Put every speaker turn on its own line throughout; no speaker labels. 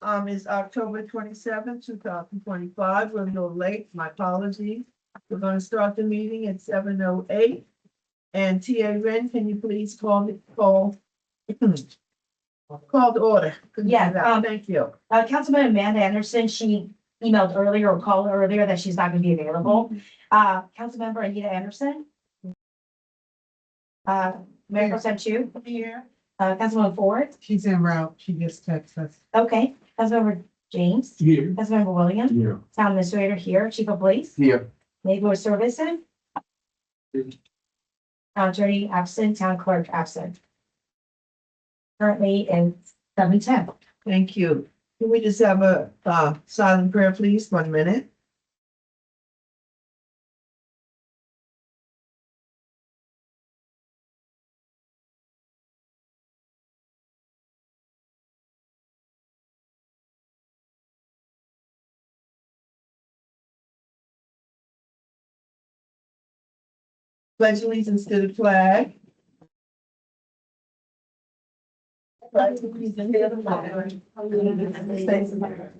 Is October 27th, 2025. We're a little late. My apologies. We're going to start the meeting at 7:08. And TA Ren, can you please call the order? Could you do
Yeah,
that? Thank you.
Councilman Amanda Anderson, she emailed earlier or called earlier that she's not gonna be available. Councilmember Anita Anderson. Mayor Pro Tem Chu.
Here.
Councilman Ford.
She's en route. She just texted us.
Okay. Councilmember James.
Here.
Councilmember Williams.
Here.
Town Administrator here. Chief of Police.
Here.
Neighborhood Services. Town Attorney absent. Town Clerk absent. Currently in 7:10.
Thank you. Can we just have a silent prayer, please? 1 minute. Pledge allegiance to the flag. Pledge allegiance to the flag of the United States of America,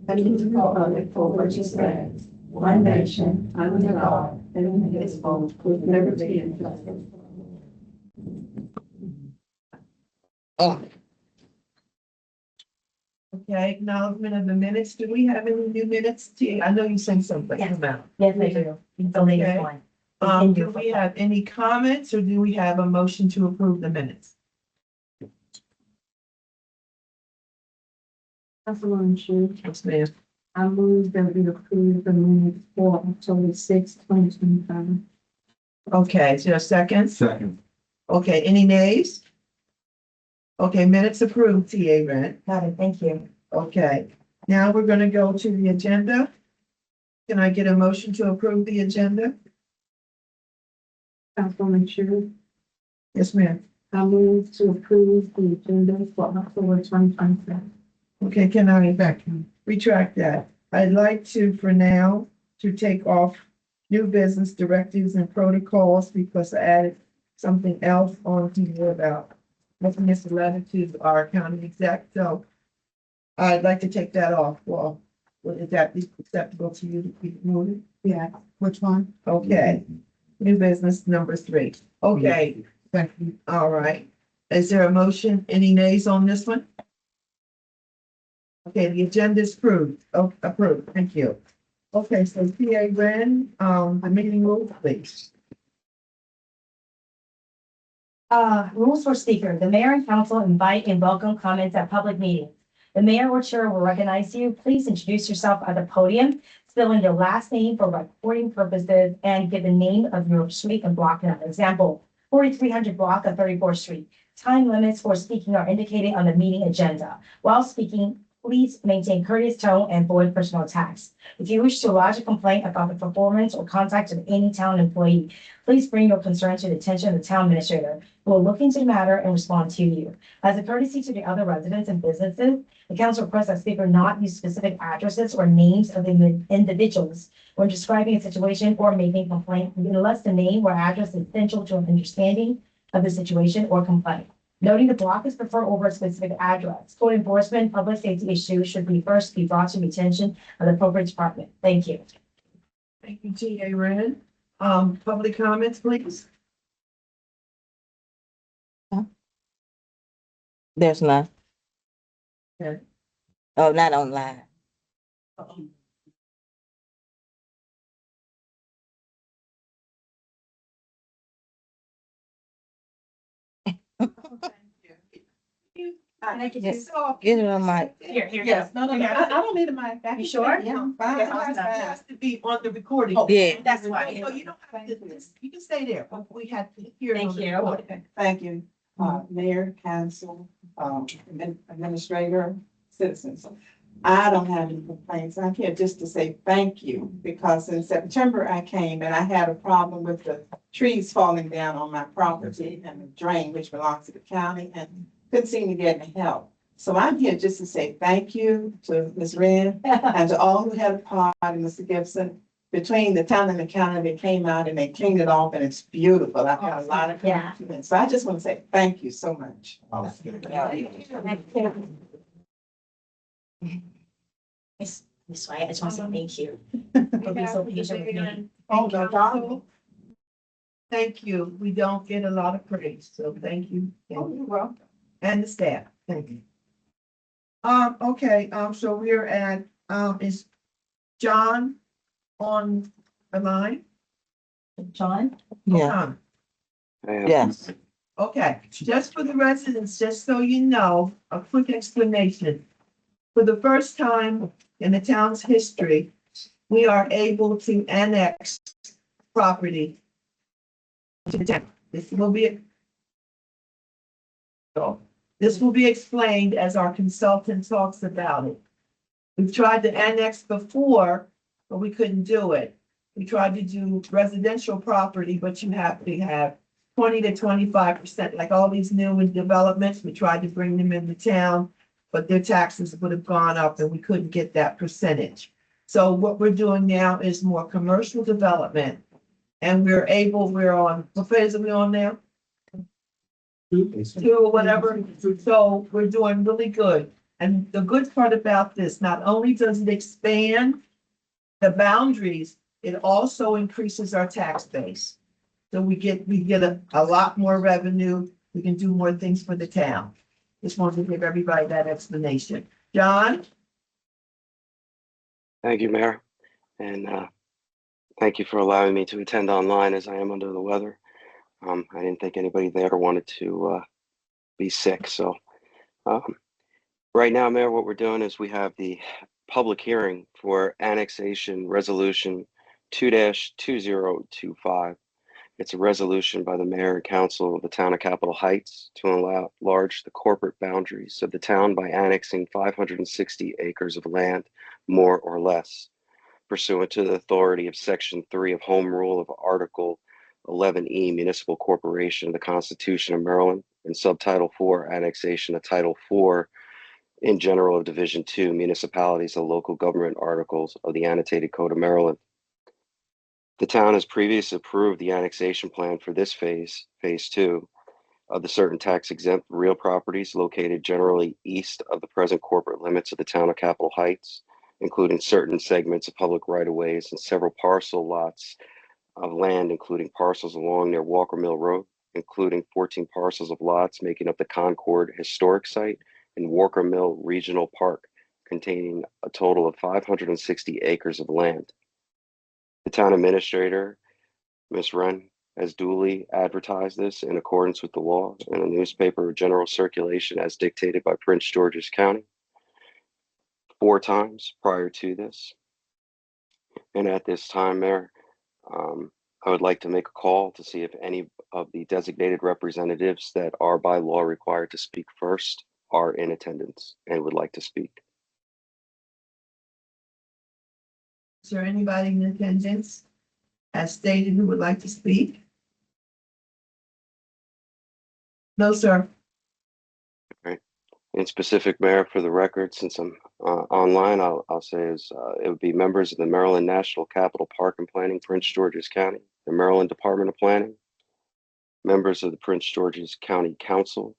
and to the republic for which it stands, one nation, under God, indivisible, with liberty and justice. Okay, acknowledgement of the minutes. Do we have any new minutes? I know you sent something
Yes.
about.
Yes, I do. The latest
Okay.
one.
Do we have any comments or do we have a motion to approve the minutes?
Councilwoman Chu,
Yes, ma'am.
I move that we approve the minutes for October 6th, 2025.
Okay, is there a second?
Second.
Okay, any nays? Okay, minutes approved, TA Ren.
Got it. Thank you.
Okay, now we're gonna go to the agenda. Can I get a motion to approve the agenda?
Councilwoman Chu,
Yes, ma'am.
I move to approve the agenda for October 2025.
Okay, can I retract that? I'd like to, for now, to take off new business directives and protocols because I added something else on here about making this a letter to our county exec, so I'd like to take that off. Well, would that be acceptable to you to be moved?
Yeah, which one?
Okay, new business number 3. Okay,
Thank you.
all right. Is there a motion? Any nays on this one? Okay, the agenda is approved. Oh, approved. Thank you. Okay, so TA Ren, the meeting rules, please.
Rules for speaker. The mayor and council invite and welcome comments at public meetings. The mayor or chair will recognize you. Please introduce yourself at the podium, fill in your last name for recording purposes, and give the name of your street and block number. Example, 4300 block of 34th Street. Time limits for speaking are indicated on the meeting agenda. While speaking, please maintain courteous tone and avoid personal attacks. If you wish to lodge a complaint about the performance or contact of any town employee, please bring your concern to the attention of the town administrator, who will look into the matter and respond to you. As a courtesy to the other residents and businesses, the council requests that speaker not use specific addresses or names of the individuals when describing a situation or making a complaint, unless the name or address is essential to an understanding of the situation or complaint. Noting the block is preferred over a specific address. Code enforcement, public safety issues should be first be brought to the attention of the appropriate department. Thank you.
Thank you, TA Ren. Public comments, please.
There's none.
Okay.
Oh, not online.
Thank you.
Yes. Get it on my,
Here,
Yes, no, I don't need a mic.
You sure?
Yeah, I'm fine.
It has to be on the recording.
yeah.
That's why.
So you don't have to, you can stay there, but we have to hear it on
Thank
the
you.
recording.
Thank you, Mayor, Council, Administrator, citizens. I don't have any complaints. I'm here just to say thank you, because in September I came and I had a problem with the trees falling down on my property and the drain, which belongs to the county, and couldn't seem to get any help. So I'm here just to say thank you to Ms. Wren and to all who had a part, and Mr. Gibson. Between the town and the county, they came out and they cleaned it off, and it's beautiful. I've got a lot of
Yeah.
compliments. So I just want to say thank you so much.
Yeah.
Miss White, I just want to say thank you for being so patient with me.
Oh, no problem. Thank you. We don't get a lot of praise, so thank you. Thank you.
you're welcome.
And the staff, thank you. Okay, so we're at, is John on the line?
John?
Yeah,
John,
yes.
okay, just for the residents, just so you know, a quick explanation. For the first time in the town's history, we are able to annex property to the town. This will be explained as our consultant talks about it. We've tried to annex before, but we couldn't do it. We tried to do residential property, but you have to have 20 to 25%, like all these new developments. We tried to bring them into town, but their taxes would have gone up and we couldn't get that percentage. So what we're doing now is more commercial development. And we're on, what phase are we on now? 2 or whatever. So we're doing really good. And the good part about this, not only does it expand the boundaries, it also increases our tax base. So we get a lot more revenue. We can do more things for the town. Just wanted to give everybody that explanation. John?
Thank you, Mayor, and thank you for allowing me to attend online as I am under the weather. I didn't think anybody there wanted to be sick, so right now, Mayor, what we're doing is we have the public hearing for Annexation Resolution 2-2025. It's a resolution by the Mayor and Council of the Town of Capitol Heights to enlarge the corporate boundaries of the town by annexing 560 acres of land, more or less, pursuant to the authority of Section 3 of Home Rule of Article 11E, Municipal Corporation of the Constitution of Maryland, and Subtitle 4, Annexation of Title 4 in General of Division 2, Municipalities and Local Government Articles of the Annotated Code of Maryland. The town has previously approved the annexation plan for this phase 2, of the certain tax exempt real properties located generally east of the present corporate limits of the town of Capitol Heights, including certain segments of public right-of-ways and several parcel lots of land, including parcels along near Walker Mill Road, including 14 parcels of lots making up the Concord Historic Site and Walker Mill Regional Park, containing a total of 560 acres of land. The town administrator, Ms. Wren, has duly advertised this in accordance with the law in a newspaper of general circulation as dictated by Prince George's County 4 times prior to this. And at this time, Mayor, I would like to make a call to see if any of the designated representatives that are by law required to speak first are in attendance and would like to speak.
Is there anybody in attendance as stated who would like to speak? No, sir.
In specific, Mayor, for the record, since I'm online, I'll say is it would be members of the Maryland National Capital Park and Planning, Prince George's County, the Maryland Department of Planning, members of the Prince George's County Council,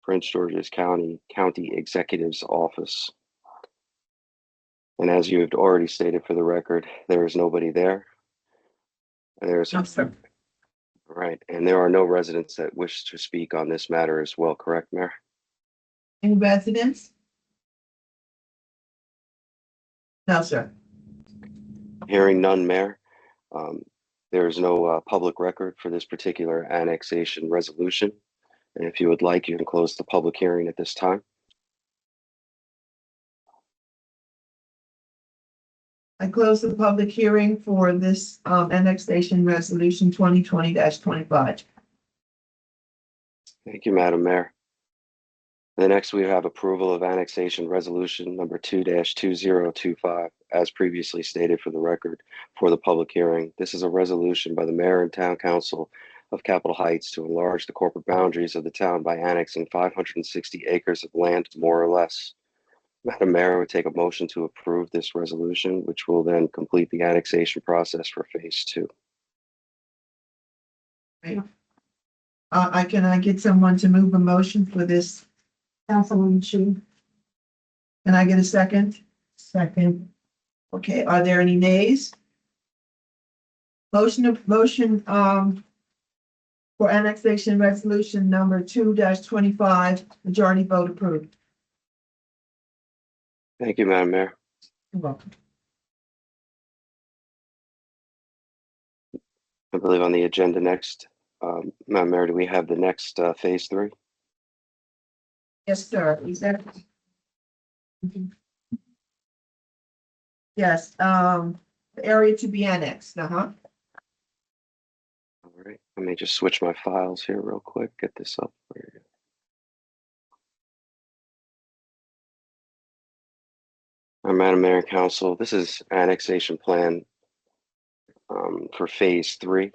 Prince George's County Executive's Office. And as you have already stated for the record, there is nobody there. There's
No, sir.
right, and there are no residents that wish to speak on this matter as well, correct, Mayor?
Any residents? No, sir.
Hearing none, Mayor. There is no public record for this particular annexation resolution. And if you would like, you can close the public hearing at this time.
I close the public hearing for this annexation resolution 2020-25.
Thank you, Madam Mayor. The next, we have approval of annexation resolution number 2-2025, as previously stated for the record for the public hearing. This is a resolution by the Mayor and Town Council of Capitol Heights to enlarge the corporate boundaries of the town by annexing 560 acres of land, more or less. Madam Mayor, I would take a motion to approve this resolution, which will then complete the annexation process for phase 2.
Can I get someone to move a motion for this?
Councilwoman Shu.
Can I get a second?
Second.
Okay, are there any nays? Motion, for annexation resolution number 2-25, majority vote approved.
Thank you, Madam Mayor.
You're welcome.
I believe on the agenda next, Madam Mayor, do we have the next phase 3?
Yes, sir. Is that? Yes, the area to be annexed,
All right, let me just switch my files here real quick, get this up. Madam Mayor and Council, this is annexation plan for phase 3.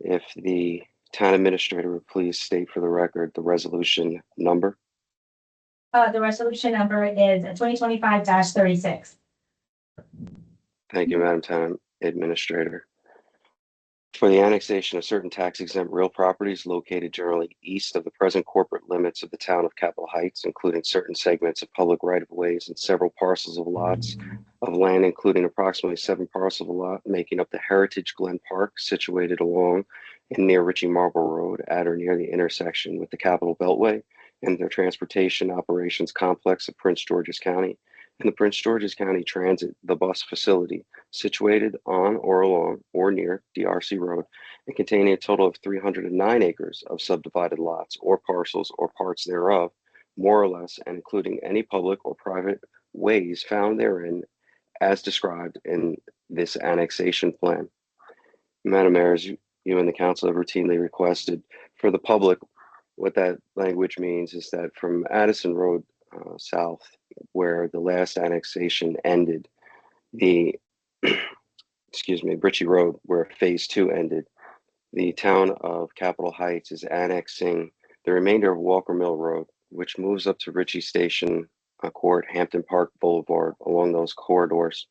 If the town administrator would please state for the record the resolution number.
The resolution number is 2025-36.
Thank you, Madam Town Administrator. For the annexation of certain tax exempt real properties located generally east of the present corporate limits of the town of Capitol Heights, including certain segments of public right of ways and several parcels of lots of land, including approximately 7 parcels of lot, making up the Heritage Glen Park situated along and near Ritchie Marble Road at or near the intersection with the Capitol Beltway and the Transportation Operations Complex of Prince George's County and the Prince George's County Transit, the bus facility, situated on or along or near DRC Road and containing a total of 309 acres of subdivided lots or parcels or parts thereof, more or less, and including any public or private ways found therein as described in this annexation plan. Madam Mayor, as you and the council have routinely requested, for the public, what that language means is that from Addison Road south, where the last annexation ended, the Ritchie Road, where phase 2 ended, the town of Capitol Heights is annexing the remainder of Walker Mill Road, which moves up to Ritchie Station Court, Hampton Park Boulevard, along those corridors.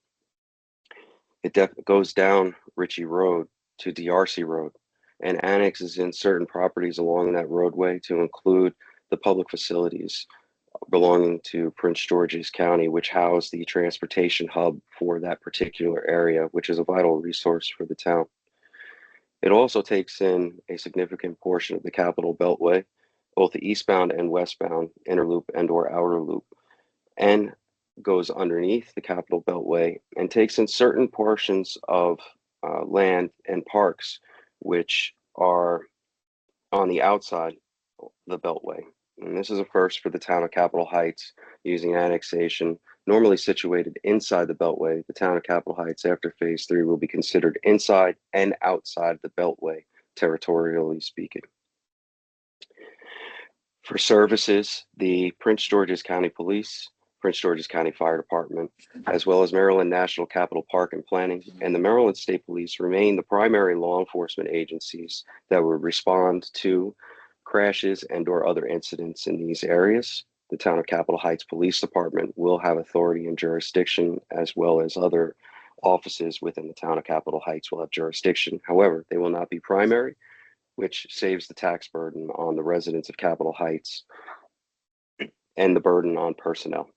It goes down Ritchie Road to DRC Road and annexes in certain properties along that roadway to include the public facilities belonging to Prince George's County, which house the transportation hub for that particular area, which is a vital resource for the town. It also takes in a significant portion of the Capitol Beltway, both the eastbound and westbound inner loop and or outer loop, and goes underneath the Capitol Beltway and takes in certain portions of land and parks, which are on the outside of the Beltway. And this is a first for the town of Capitol Heights using annexation. Normally situated inside the Beltway, the town of Capitol Heights after phase 3 will be considered inside and outside the Beltway, territorially speaking. For services, the Prince George's County Police, Prince George's County Fire Department, as well as Maryland National Capital Park and Planning, and the Maryland State Police remain the primary law enforcement agencies that would respond to crashes and or other incidents in these areas. The town of Capitol Heights Police Department will have authority and jurisdiction, as well as other offices within the town of Capitol Heights will have jurisdiction. However, they will not be primary, which saves the tax burden on the residents of Capitol Heights and the burden on personnel.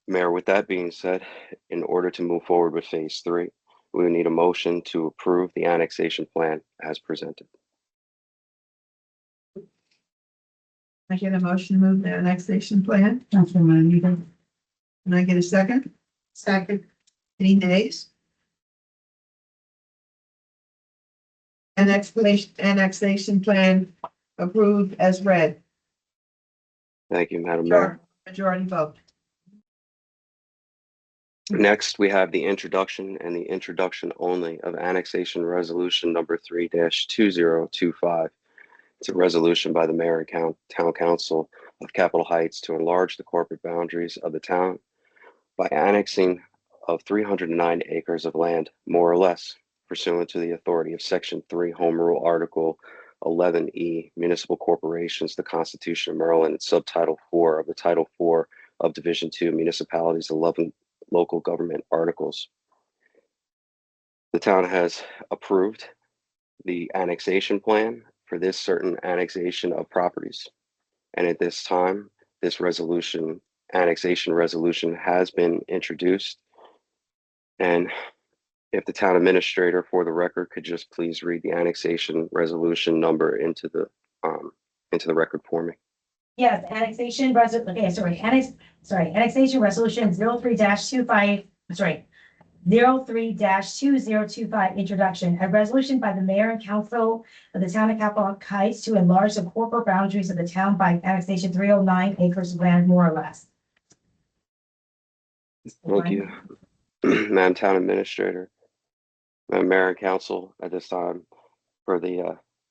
Mayor, with that being said, in order to move forward with phase 3, we would need a motion to approve the annexation plan as presented.
I get a motion to move the annexation plan.
Councilman Anita.
Can I get a second?
Second.
Any nays? Annexation plan approved as read.
Thank you, Madam Mayor.
Majority vote.
Next, we have the introduction and the introduction only of annexation resolution number 3-2025. It's a resolution by the mayor and town council of Capitol Heights to enlarge the corporate boundaries of the town by annexing of 309 acres of land, more or less, pursuant to the authority of Section 3 Home Rule Article 11E, Municipal Corporations, the Constitution of Maryland, and Subtitle 4 of the Title 4 of Division 2 Municipalities 11 Local Government Articles. The town has approved the annexation plan for this certain annexation of properties. And at this time, this resolution, annexation resolution, has been introduced. And if the town administrator, for the record, could just please read the annexation resolution number into the record for me.
Yes, annexation annexation resolution 03-25, 03-2025, introduction. A resolution by the mayor and council of the town of Capitol Heights to enlarge the corporate boundaries of the town by annexation 309 acres of land, more or less.
Thank you, Madam Town Administrator, Madam Mayor and Council. At this time,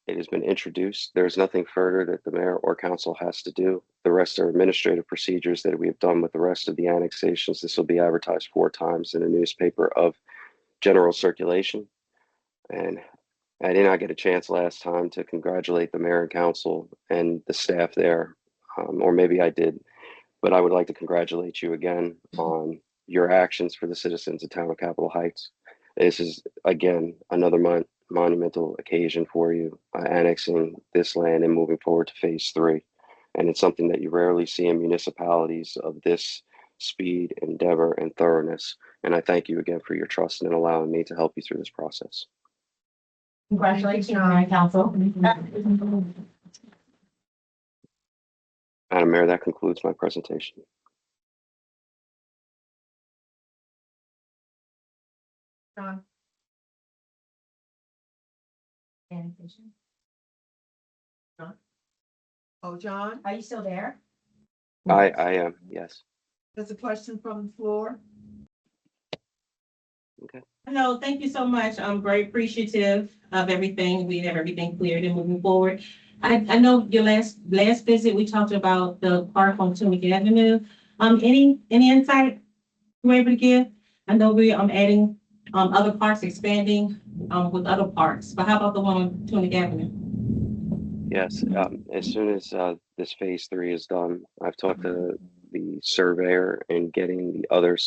it has been introduced. There's nothing further that the mayor or council has to do. The rest are administrative procedures that we have done with the rest of the annexations. This will be advertised 4 times in a newspaper of general circulation. And I did not get a chance last time to congratulate the mayor and council and the staff there, or maybe I did, but I would like to congratulate you again on your actions for the citizens of town of Capitol Heights. This is, again, another monumental occasion for you, annexing this land and moving forward to phase 3. And it's something that you rarely see in municipalities of this speed, endeavor, and thoroughness. And I thank you again for your trust in allowing me to help you through this process.
Congratulations, Mayor and Council.
Madam Mayor, that concludes my presentation.
John,
Annexation.
John,
Are you still there?
I am, yes.
there's a question from the floor.
No, thank you so much. I'm very appreciative of everything. We have everything cleared and moving forward. I know your last visit, we talked about the park on Tunic Avenue. Any insight you were able to give? I know we adding other parks, expanding with other parks, but how about the one on Tunic Avenue?
Yes, as soon as this phase 3 is done, I've talked to the surveyor and getting the other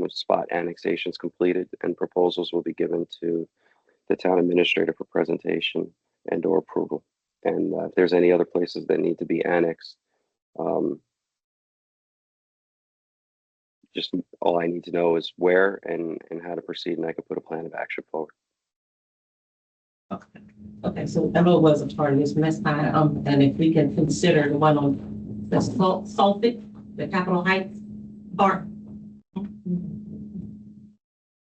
spot annexations completed, and proposals will be given to the town administrator for presentation and or approval. And if there's any other places that need to be annexed, just all I need to know is where and how to proceed, and I can put a plan of action forward.
Okay, so I know it wasn't part of this, but that's fine. And if we can consider the one on the Sulphate, the Capitol Heights Park.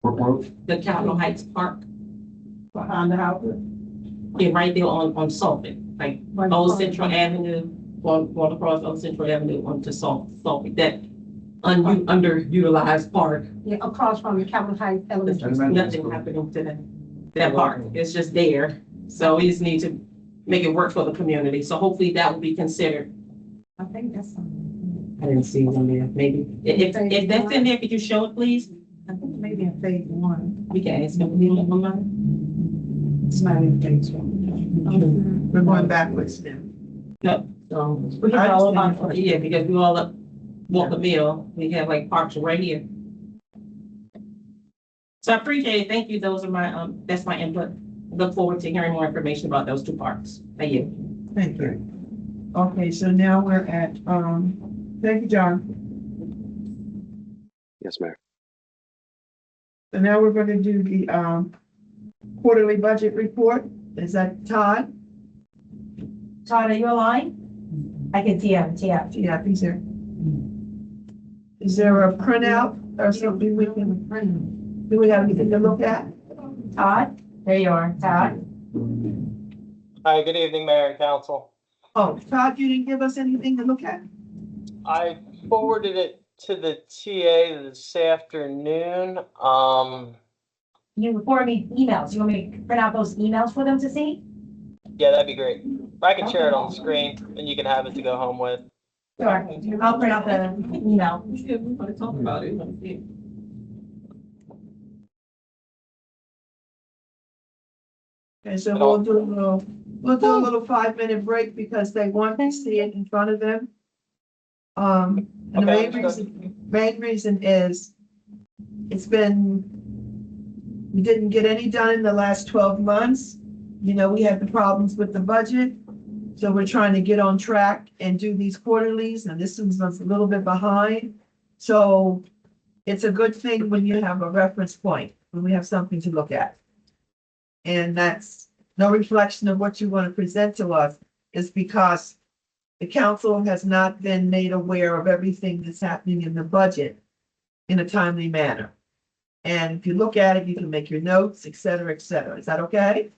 The Capitol Heights Park.
Behind the house.
Yeah, right there on Sulphate, like Old Central Avenue, going across Old Central Avenue onto Sulphate, that underutilized park.
Yeah, across from the Capitol Heights
There's
Elementary.
nothing happening to that park. It's just there. So we just need to make it work for the community. So hopefully that will be considered.
I think that's.
I didn't see one there. Maybe if that's in there, could you show it, please?
I think maybe in phase 1.
We can ask them. Online.
It's not in phase 1.
We're going backwards now.
No. We have all about, yeah, because we all up Walker Mill. We have like parks right here. So I appreciate it. Thank you. Those are my that's my input. Look forward to hearing more information about those 2 parks. Thank you.
Thank you. Okay, so now we're at, thank you, John.
Yes, Mayor.
So now we're going to do the, quarterly budget report. Is that Todd?
Todd, are you aligned? I can see him,
Yeah, he's here. Is there a printout or something we can, do we have anything to look at?
Todd, there you are, Todd.
Hi, good evening, Mayor and Council.
Oh, Todd, you didn't give us anything to look at?
I forwarded it to the TA this afternoon.
You forward me emails. You want me to print out those emails for them to see?
Yeah, that'd be great. I can share it on the screen and you can have it to go home with.
Sure. I'll print out the email.
Talk about it.
Okay, so we'll do a little 5-minute break because they want to see it in front of them. And the main reason is we didn't get any done in the last 12 months. You know, we had the problems with the budget. So we're trying to get on track and do these quarterlies, and this one's a little bit behind. So it's a good thing when you have a reference point, when we have something to look at. And that's no reflection of what you want to present to us, is because the council has not been made aware of everything that's happening in the budget in a timely manner. And if you look at it, you can make your notes, et cetera, et cetera. Is that okay?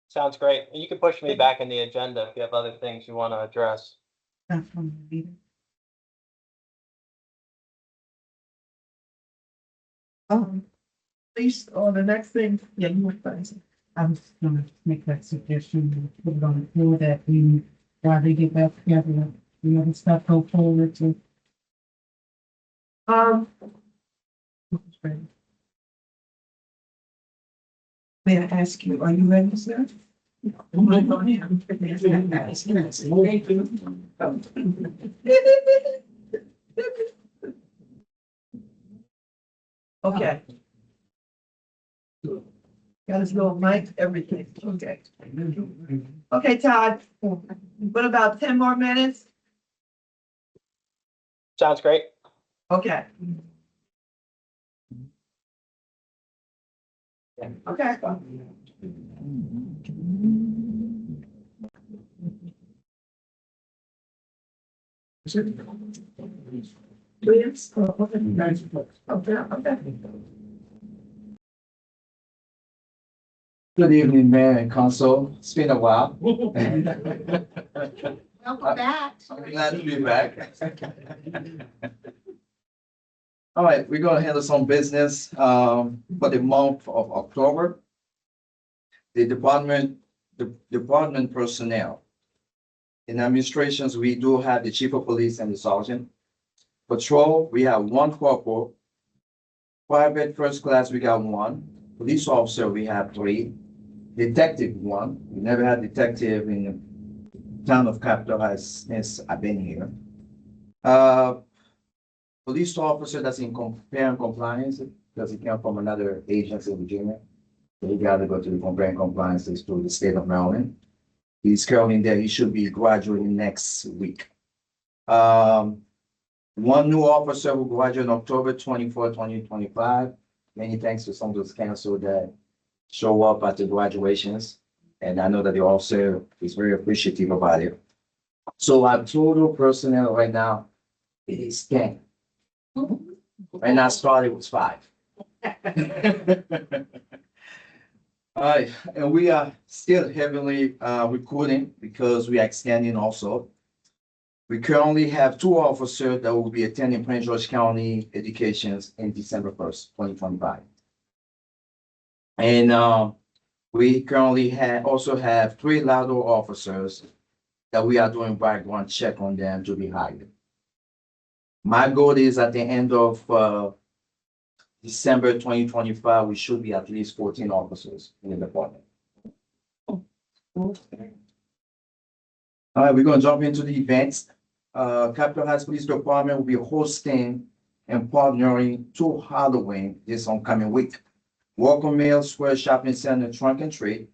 Sounds great. And you can push me back in the agenda if you have other things you want to address.
Please, on the next thing, yeah, you want to say.
I was gonna make that suggestion, put it on the floor that we, while they get back together, the other stuff go forward to.
May I ask you, are you ready, sir? Okay. Got his little mic, everything, okay. Okay, Todd, what about 10 more minutes?
Sounds great.
Okay. Okay. Williams? Okay.
Good evening, Mayor and Council. It's been a while.
Welcome back.
I'm glad to be back. All right, we're gonna handle some business for the month of October. The department personnel. In administrations, we do have the chief of police and the sergeant. Patrol, we have 1 corporal. Private first class, we got 1. Police officer, we have 3. Detective, 1. We never had detective in the town of Capitol since I've been here. Police officer that's in compare and compliance, because he came from another agency in Virginia. So he got to go to the compare and compliances to the state of Maryland. He's currently there. He should be graduating next week. 1 new officer who graduated on October 24, 2025. Many thanks to some of those council that show up at the graduations. And I know that the officer is very appreciative about it. So our total personnel right now is 10. And I started with 5. All right, and we are still heavily recruiting because we are extending also. We currently have 2 officers that will be attending Prince George County Educations in December 1st, 2025. And we currently also have 3 lateral officers that we are doing background check on them to be hired. My goal is at the end of December 2025, we should be at least 14 officers in the department. All right, we're going to jump into the events. Capitol Heights Police Department will be hosting and partnering to Halloween this oncoming week. Walker Mill Square Shopping Center Trunk and Treat.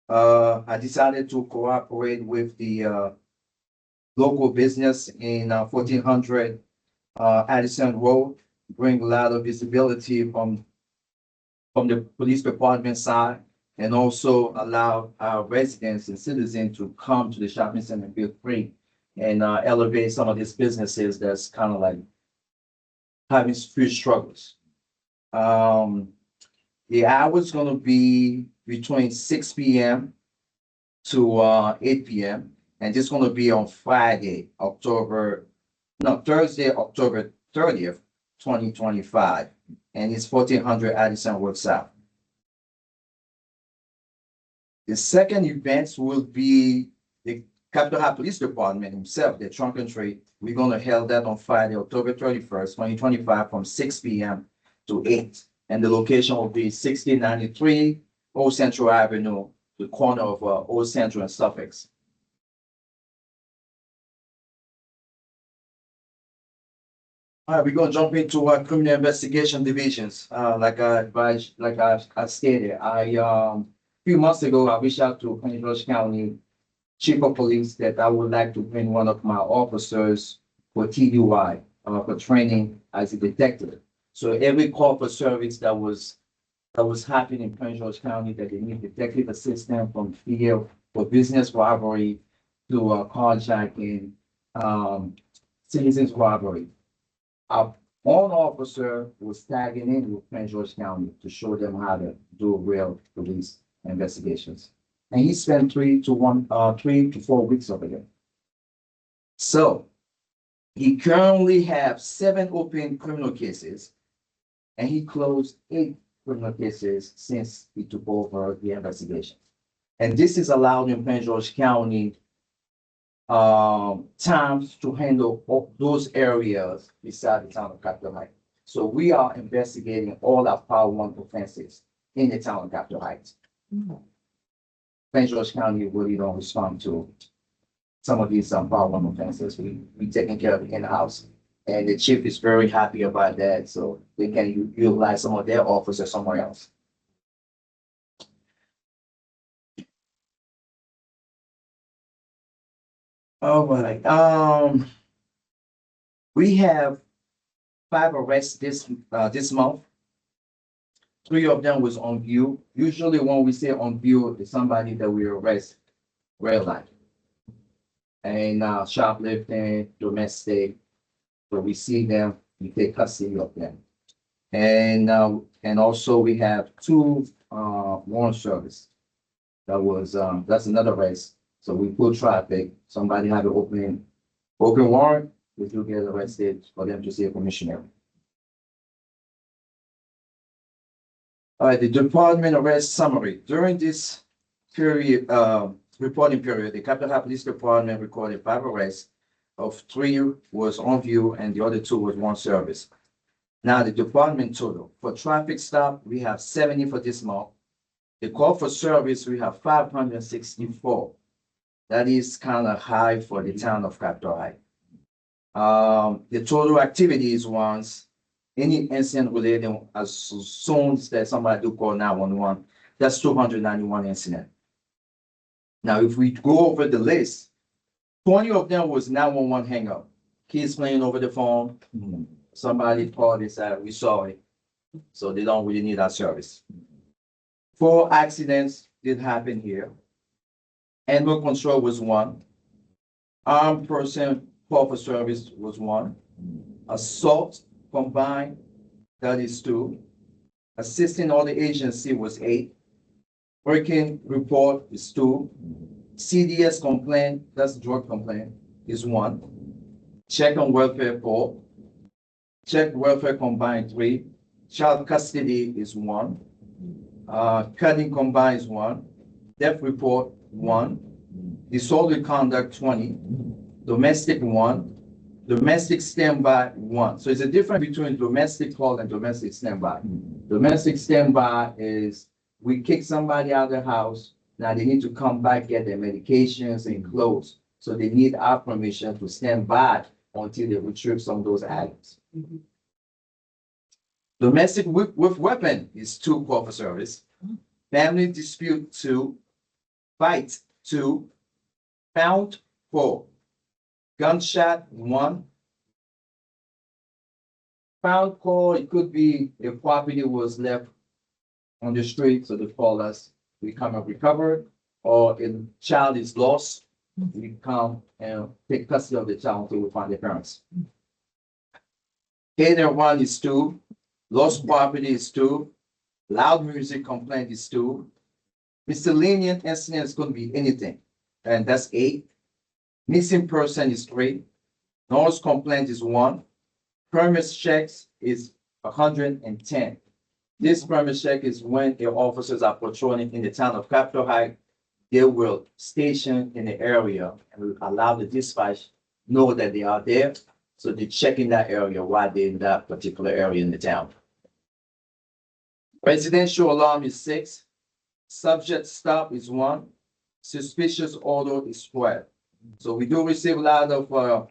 I decided to cooperate with the local business in 1400 Addison Road, bring a lot of visibility from the police department side, and also allow our residents and citizens to come to the shopping center and feel free and elevate some of these businesses that's kind of like having few struggles. The hours gonna be between 6 p.m. to 8 p.m. and this is gonna be on Thursday, October 30th, 2025, and it's 1400 Addison Road South. The second event will be the Capitol Heights Police Department himself, the trunk and treat. We're gonna hold that on Friday, October 31st, 2025, from 6 p.m. to 8. And the location will be 1693 Old Central Avenue, the corner of Old Central and Suffolk. All right, we're gonna jump into our criminal investigation divisions. Like I stated, a few months ago, I reached out to Prince George County chief of police that I would like to bring one of my officers for TDY, for training as a detective. So every call for service that was happening in Prince George County, that they need detective assistance from field for business robbery to carjacking, citizens robbery. Our own officer was tagging in with Prince George County to show them how to do real police investigations. And he spent 3 to 4 weeks over there. So he currently has 7 open criminal cases, and he closed 8 criminal cases since he took over the investigation. And this is allowed in Prince George County times to handle all those areas beside the town of Capitol Heights. So we are investigating all our Power 1 offenses in the town of Capitol Heights. Prince George County really don't respond to some of these Power 1 offenses. We taking care of it in-house. And the chief is very happy about that, so they can utilize some of their officers somewhere else. All right, we have 5 arrests this month. 3 of them was on view. Usually when we say on view, it's somebody that we arrest red light. And shoplifting, domestic. So we see them, we take custody of them. And also we have 2 warrant service. That's another arrest. So we pull traffic, somebody have an open warrant, we do get arrested for them to see a commissioner. All right, the department arrest summary. During this period, reporting period, the Capitol Heights Police Department recorded 5 arrests, of 3 was on view and the other 2 was warrant service. Now the department total for traffic stop, we have 70 for this month. The call for service, we have 564. That is kind of high for the town of Capitol Heights. The total activities once any incident related as soon as somebody do call 911, that's 291 incidents. Now, if we go over the list, 20 of them was 911 hang up. Kids playing over the phone. Somebody called and said, we saw it. So they don't really need our service. 4 accidents did happen here. Animal control was 1. Armed person call for service was 1. Assault combined, that is 2. Assisting other agency was 8. Working report is 2. CDS complaint, that's drug complaint, is 1. Check on welfare 4. Check welfare combined 3. Child custody is 1. Cutting combined is 1. Death report 1. Disorderly conduct 20. Domestic 1. Domestic standby 1. So it's a difference between domestic call and domestic standby. Domestic standby is we kick somebody out of the house. Now they need to come back, get their medications and clothes. So they need our permission to stand by until they retrieve some of those items. Domestic with weapon is 2 call for service. Family dispute 2. Fight 2. Found 4. Gunshot 1. Found call, it could be if property was left on the street, so they call us, we come and recover it, or if child is lost, we come and take custody of the child until we find their parents. Hit and run is 2. Lost property is 2. Loud music complaint is 2. Miscellaneous incident is going to be anything, and that's 8. Missing person is 3. Noise complaint is 1. Premise checks is 110. This premise check is when the officers are patrolling in the town of Capitol Heights. They will station in the area and will allow the dispatch know that they are there. So they check in that area while they're in that particular area in the town. Residential alarm is 6. Subject stop is 1. Suspicious order is 12. So we do receive a lot of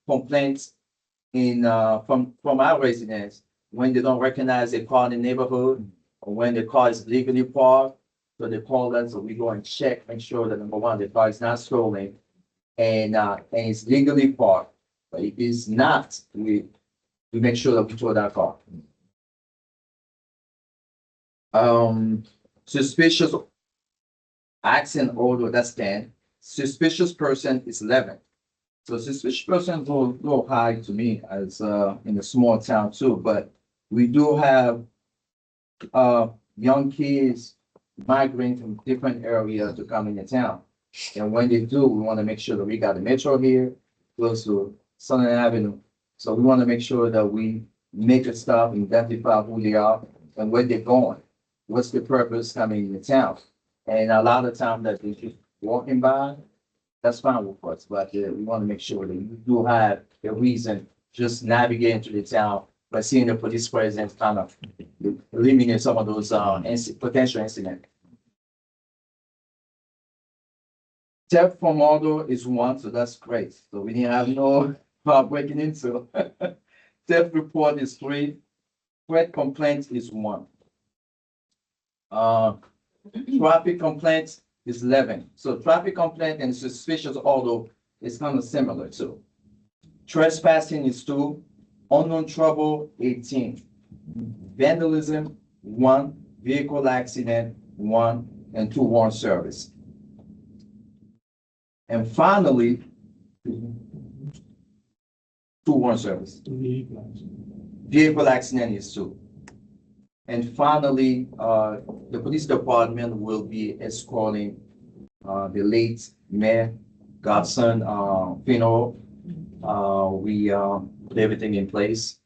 complaints from our residents when they don't recognize a car in the neighborhood or when the car is legally parked So they call us, so we go and check, make sure that number one, the car is not stolen and it's legally parked. But if it's not, we make sure that we tow that car. Suspicious accident order, that's 10. Suspicious person is 11. So suspicious person is a little high to me as in a small town too, but we do have young kids migrating from different areas to come into town. And when they do, we want to make sure that we got the metro here, close to Southern Avenue. So we want to make sure that we make a stop, identify who they are and where they're going. What's the purpose coming into town? And a lot of times that they're just walking by, that's fine with us, but we want to make sure that you do have a reason just navigating to the town, but seeing the police presence kind of eliminate some of those potential incidents. Theft from auto is 1, so that's great. So we didn't have no breaking into. Theft report is 3. Threat complaint is 1. Traffic complaints is 11. So traffic complaint and suspicious auto is kind of similar too. Trespassing is 2. Unknown trouble, 18. Vandalism, 1. Vehicle accident, 1. And 2 warrant service. And finally, 2 warrant service. Vehicle accident is 2. And finally, the police department will be escorting the late Mayor Godson funeral. We put everything in place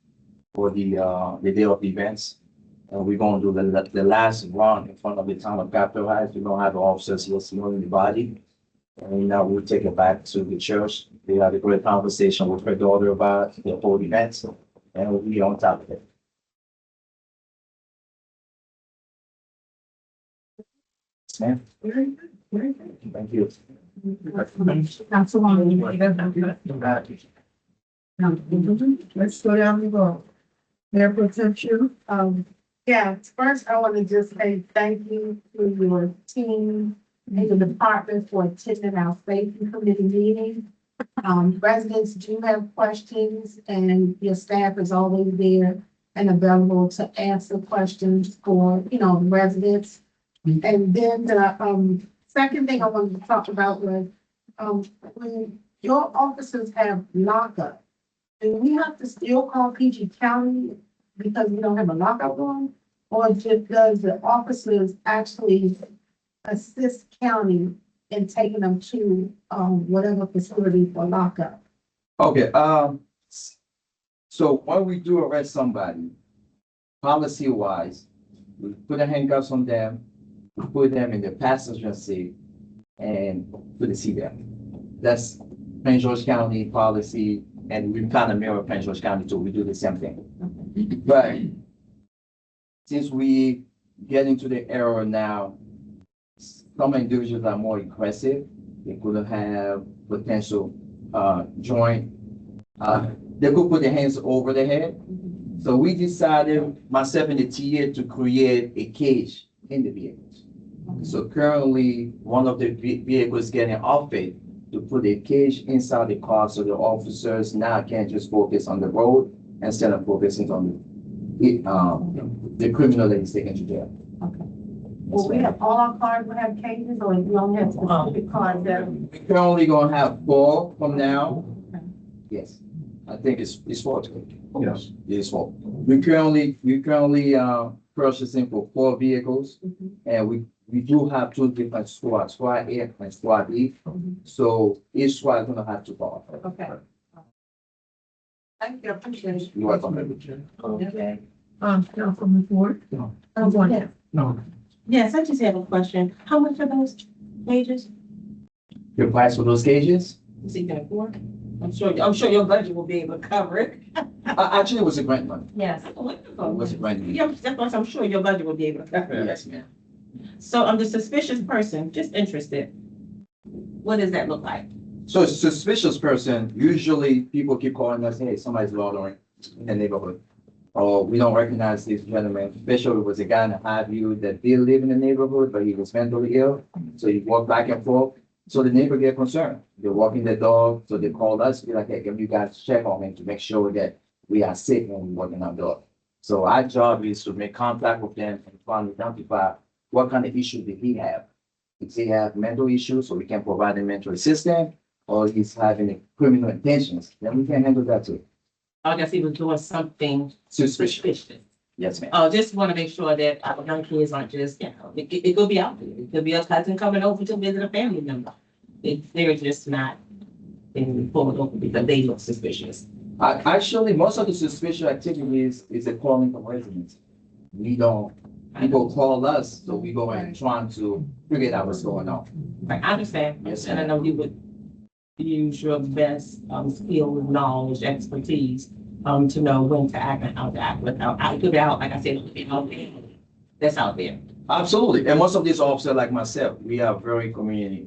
for the day of the events. And we're going to do the last run in front of the town of Capitol Heights. We're going to have officers here smelling the body. And now we'll take it back to the church. We had a great conversation with her daughter about the whole event, and we'll be on top of it. Yeah.
Very good, very good.
Thank you.
Let's go down the road. Mayor Potential.
Yeah, first I want to just say thank you to your team and the department for attending our safety committee meeting. Residents do have questions and your staff is always there and available to answer questions for, residents. And then the second thing I wanted to talk about was when your officers have lockup, do we have to still call PG County because we don't have a lockup room? Or just does the officers actually assist county in taking them to whatever facility for lockup?
Okay, so when we do arrest somebody, policy wise, we put the handcuffs on them, we put them in the passenger seat and put the seatbelt. That's Prince George County policy, and we kind of mirror Prince George County too. We do the same thing. But since we get into the era now, some individuals are more aggressive. They could have potential joint. They could put their hands over their head. So we decided, myself and the TA, to create a cage in the vehicles. So currently, one of the vehicles getting outfitted to put a cage inside the car so the officers now can just focus on the road instead of focusing on the criminal that is taken to jail.
Okay. Well, we have all our cars will have cages, or we only have specific cars that.
We're only gonna have 4 from now. Yes, I think it's 4. Yes, it's 4. We currently purchasing for 4 vehicles, and we do have 2 different squads, Squad A and Squad B. So each squad is gonna have 2 cars.
Okay. Thank you, I appreciate it.
You're welcome.
Okay. Councilman Ford.
No. Yes, I just have a question. How much are those pages?
Your price for those cages?
Is it gonna afford? I'm sure your budget will be able to cover it.
Actually, it was a grant money.
Yes.
It was a grant money.
Yeah, that's why I'm sure your budget will be able to cover it.
Yes, ma'am.
So I'm the suspicious person, just interested. What does that look like?
So a suspicious person, usually people keep calling us, hey, somebody's loitering in the neighborhood. or we don't recognize this gentleman, especially was a guy in the high view that did live in the neighborhood, but he was mentally ill. So he walked back and forth. So the neighbor get concerned. They're walking their dog, so they called us, be like, hey, can you guys check on him to make sure that we are safe when we're walking our dog? So our job is to make contact with them and try to identify what kind of issue did he have. If he have mental issues, so we can provide him mental assistance, or he's having criminal intentions, then we can handle that too.
I guess he was doing something
Suspicious.
suspicious.
Yes, ma'am.
Just want to make sure that our young kids aren't just, it could be out there. It could be a cousin coming over to visit a family member. They're just not being pulled over because they look suspicious.
Actually, most of the suspicious activities is a calling from residents. We don't, people call us, so we go and trying to figure out what's going on.
Like, I understand.
Yes,
And I know you would use your best skill, knowledge, expertise to know when to act and how to act without, I could be out, like I said, it could be out there. That's out there.
Absolutely, and most of these officers like myself, we are very community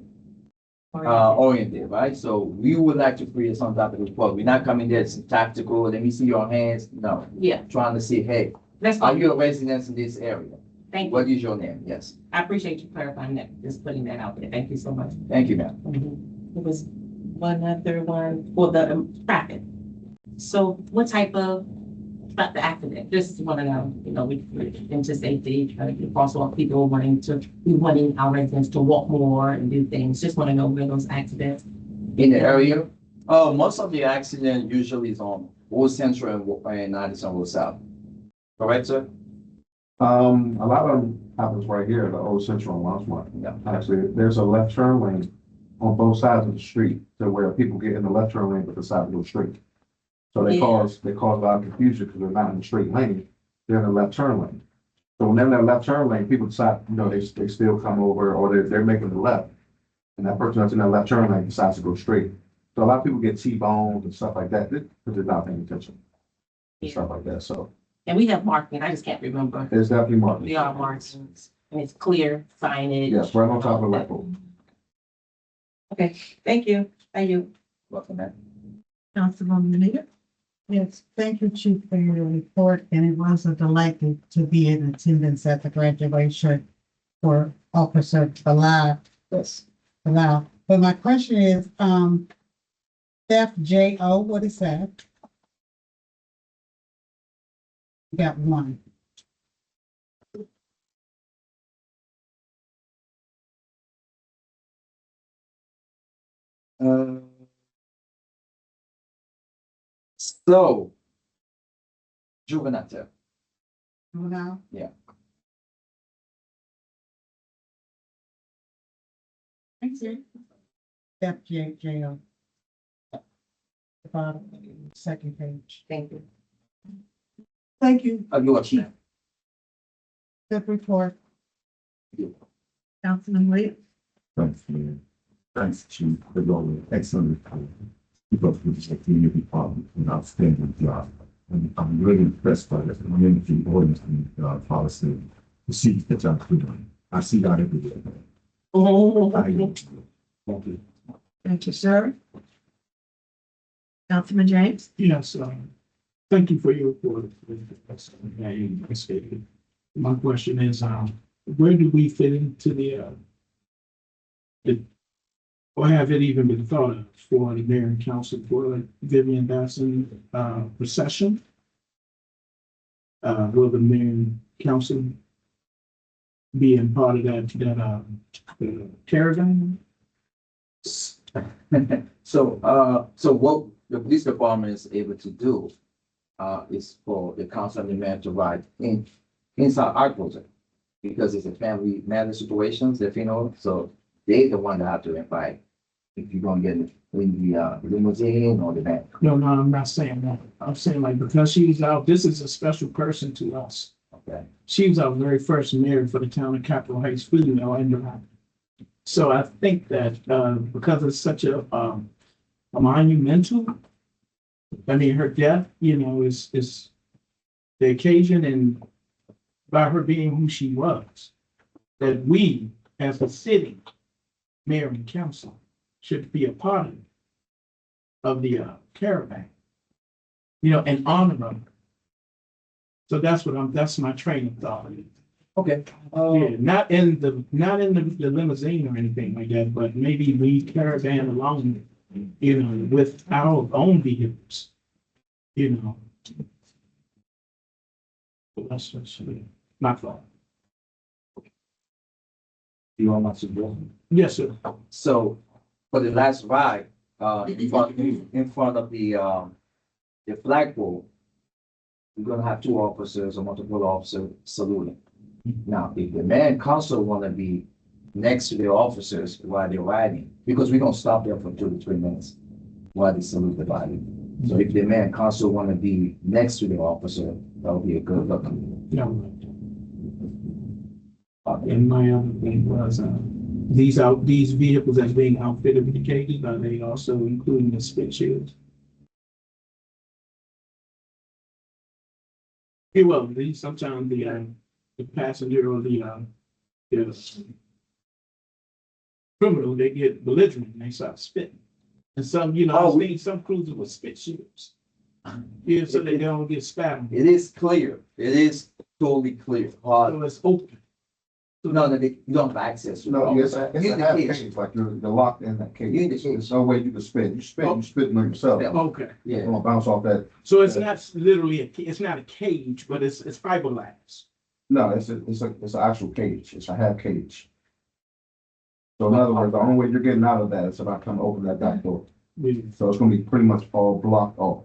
oriented, right? So we would like to create some type of report. We're not coming there as tactical, let me see your hands, no.
Yeah.
Trying to see, hey,
That's
are
fine.
you a resident in this area?
Thank you.
What is your name? Yes,
I appreciate you clarifying that, just putting that out there. Thank you so much.
thank you, ma'am.
There was one other one for the traffic. So what type of, about the accident, just want to know, we into safety, also people wanting our residents to walk more and do things. Just want to know where those accidents.
In the area, most of the accident usually is on Old Central and Addison Road South. Correct, sir?
A lot of them happens right here at the Old Central and Longmont.
Yeah.
Actually, there's a left turn lane on both sides of the street to where people get in the left turn lane but decide to go straight. So they
Yeah.
cause a lot of confusion because they're not in the straight lane, they're in the left turn lane. So whenever that left turn lane, people decide, they still come over or they're making the left. And that person that's in that left turn lane decides to go straight. So a lot of people get T-boned and stuff like that because they're not paying attention. And stuff like that. So
And we have marking, I just can't remember.
there's definitely markers.
We are markings, and it's clear signage.
Yes, right on top of the light pole.
Okay, thank you. Thank you.
Welcome, ma'am.
Councilwoman Anita?
Yes, thank you, Chief, for your report, and it was a delight to be in attendance at the graduation for Officer Bilal.
Yes.
Bilal. But my question is, FJO, what is that? You got one.
So, juvenile.
Now?
Yeah.
Thank you. FJO. The bottom, second page.
Thank you.
Thank you,
You are chief.
Good report.
Councilman Williams.
Thanks, man. Thanks, Chief. For your excellent report. Keep up with the community department, an outstanding job. And I'm really impressed by the community ordinance policy, procedures that y'all doing. I see that every day. Thank you.
Thank you, sir. Councilman James?
Yes, thank you for your report. My question is, where do we fit into or have it even been thought of for the mayor and council for Vivian Basson, recession? Will the mayor and council be in part of that caravan?
So what the police department is able to do is for the council and the mayor to ride inside our project. Because it's a family matter situations, if you know, so they're the one that have to invite. If you're gonna get in the limousine or the van.
No, I'm not saying that. I'm saying because she was out, this is a special person to us.
Okay.
She was our very first mayor for the town of Capitol Heights, female and so I think that because it's such a monumental, her death, is the occasion, and by her being who she was, that we as a city, mayor and council should be a part of the caravan, and honor her So that's my train of thought.
Okay.
Yeah, not in the limousine or anything like that, but maybe we caravan along, with our own vehicles, That's my thought.
You want my suggestion?
Yes, sir.
So for the last ride, in front of the flagpole, we're gonna have two officers or multiple officers saluting. Now, if the mayor and council wanna be next to the officers while they're riding, because we don't stop there for 2 to 3 minutes while they salute the body. So if the mayor and council wanna be next to the officer, that'll be a good look.
No. And my other thing was, these vehicles that's being outfitted with the cages, are they also including the spit shields? Yeah, well, sometimes the passenger or the criminal, they get belligerent and they start spitting. And some, I've seen some cruisers with spit shields. Yeah, so they don't get spat on.
It is clear, it is totally clear.
So it's open.
No, you don't have access. to
No,
it.
it's a half cage, like you're locked in that cage.
You're in the cage.
There's no way you can spit. You spit on yourself.
Yeah.
Okay.
You're
Yeah,
gonna bounce off that.
So it's not literally, it's not a cage, but it's fiberglass.
No, it's an actual cage. It's a half cage. So in other words, the only way you're getting out of that is if I come open that back door.
Yeah.
So it's gonna be pretty much all blocked off.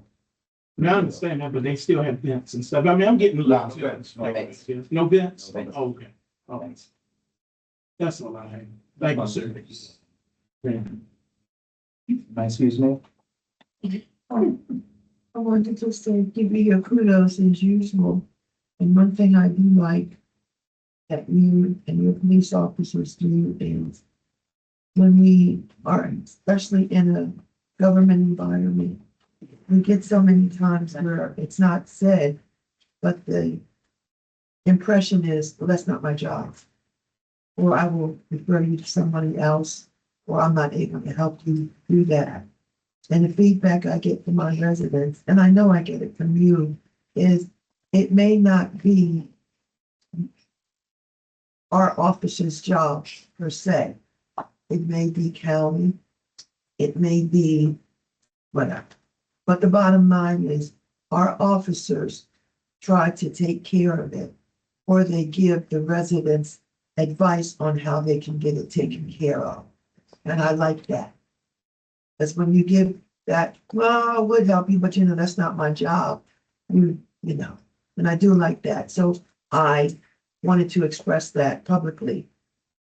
Now I understand that, but they still have vents and stuff. I mean, I'm getting a
No
lot.
vents, no
vents.
No vents?
No vents.
Oh, okay. Oh, that's all I have. Thank you, sir. Yeah.
excuse me?
I wanted to say, give you your kudos as usual. And one thing I do like that you and your police officers do is when we are, especially in a government environment, we get so many times where it's not said, but the impression is, well, that's not my job. Or I will refer you to somebody else, or I'm not able to help you do that. And the feedback I get from my residents, and I know I get it from you, is it may not be our officer's job per se. It may be county, it may be whatever. But the bottom line is our officers try to take care of it, or they give the residents advice on how they can get it taken care of. And I like that. Because when you give that, well, I would help you, but that's not my job. And I do like that. So I wanted to express that publicly,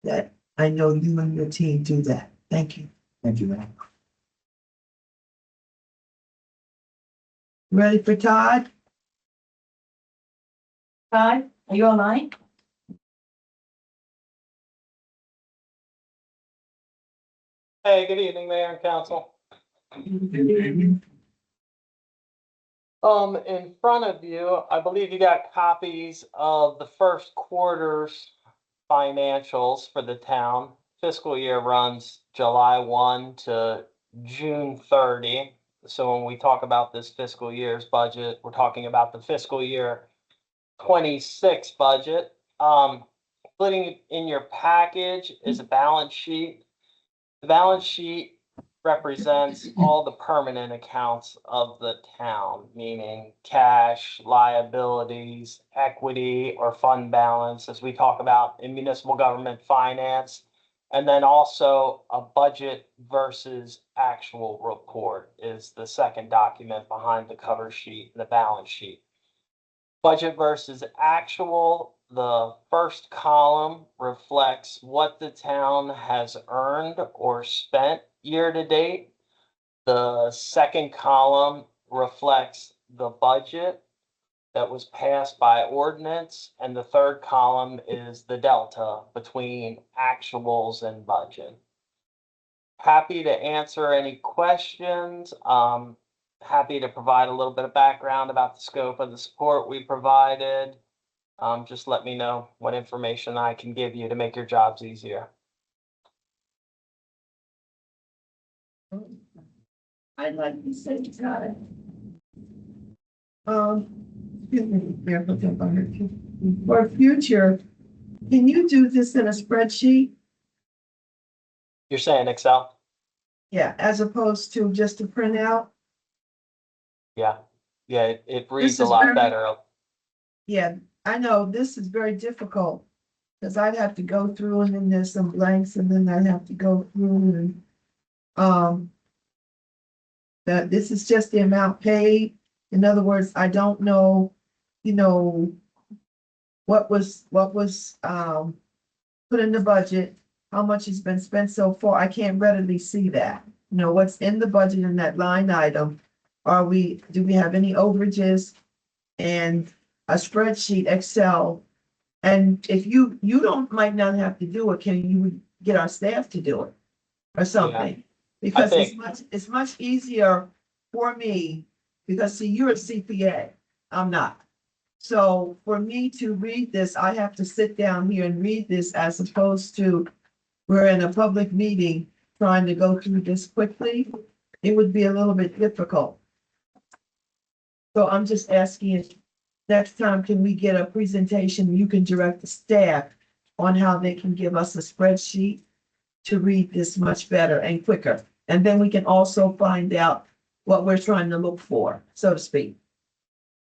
that I know you and your team do that. Thank you.
Thank you, ma'am.
Ready for Todd?
Todd, are you online?
Hey, good evening, Mayor and Council. In front of you, I believe you got copies of the first quarter's financials for the town. Fiscal year runs July 1 to June 30. So when we talk about this fiscal year's budget, we're talking about the fiscal year 26 budget. Including in your package is a balance sheet. The balance sheet represents all the permanent accounts of the town, meaning cash, liabilities, equity, or fund balance, as we talk about in municipal government finance. And then also a budget versus actual report is the second document behind the cover sheet, the balance sheet. Budget versus actual, the first column reflects what the town has earned or spent year to date. The second column reflects the budget that was passed by ordinance, and the third column is the delta between actuals and budget. Happy to answer any questions. Happy to provide a little bit of background about the scope of the support we provided. Just let me know what information I can give you to make your jobs easier.
I'd like to say, Todd. For future, can you do this in a spreadsheet?
You're saying Excel?
Yeah, as opposed to just a printout?
Yeah. Yeah, it reads
This
a
is
lot
very-
better.
Yeah, I know this is very difficult. Cause I'd have to go through and then there's some blanks and then I'd have to go through and, that this is just the amount paid. In other words, I don't know, you know, what was, put in the budget, how much has been spent so far. I can't readily see that. You know, what's in the budget in that line item? Do we have any overages? And a spreadsheet, Excel. And if you might not have to do it, can you get our staff to do it? Or something? Because it's much easier for me, because see, you're a CPA, I'm not. So for me to read this, I have to sit down here and read this as opposed to we're in a public meeting trying to go through this quickly. It would be a little bit difficult. So I'm just asking if next time, can we get a presentation? You can direct the staff on how they can give us a spreadsheet to read this much better and quicker. And then we can also find out what we're trying to look for, so to speak.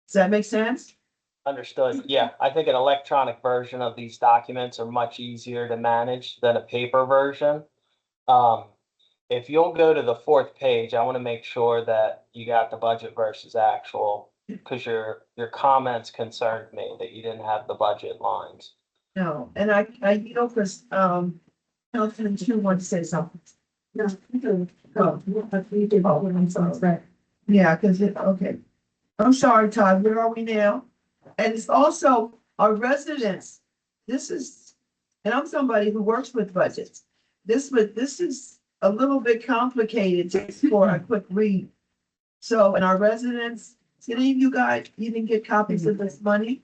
Does that make sense?
Understood. Yeah, I think an electronic version of these documents are much easier to manage than a paper version. If you'll go to the 4th page, I want to make sure that you got the budget versus actual, because your comments concerned me that you didn't have the budget lines.
No, and because, Councilman Chu wants to say something.
No,
Yeah, because okay. I'm sorry, Todd, where are we now? And it's also our residents. And I'm somebody who works with budgets. This is a little bit complicated just for a quick read. So, and our residents, did any of you guys even get copies of this money?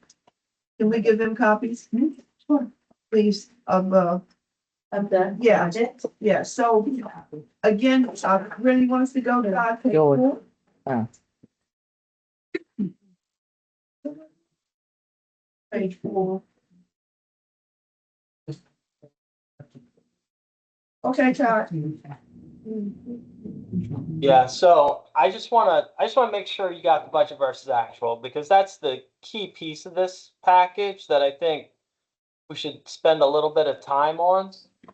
Can we give them copies? Sure. Please, of the, yeah, yeah, so again, really wants to go to God.
Go.
Page 4. Okay, Todd.
Yeah, so I just wanna make sure you got the budget versus actual, because that's the key piece of this package that I think we should spend a little bit of time on.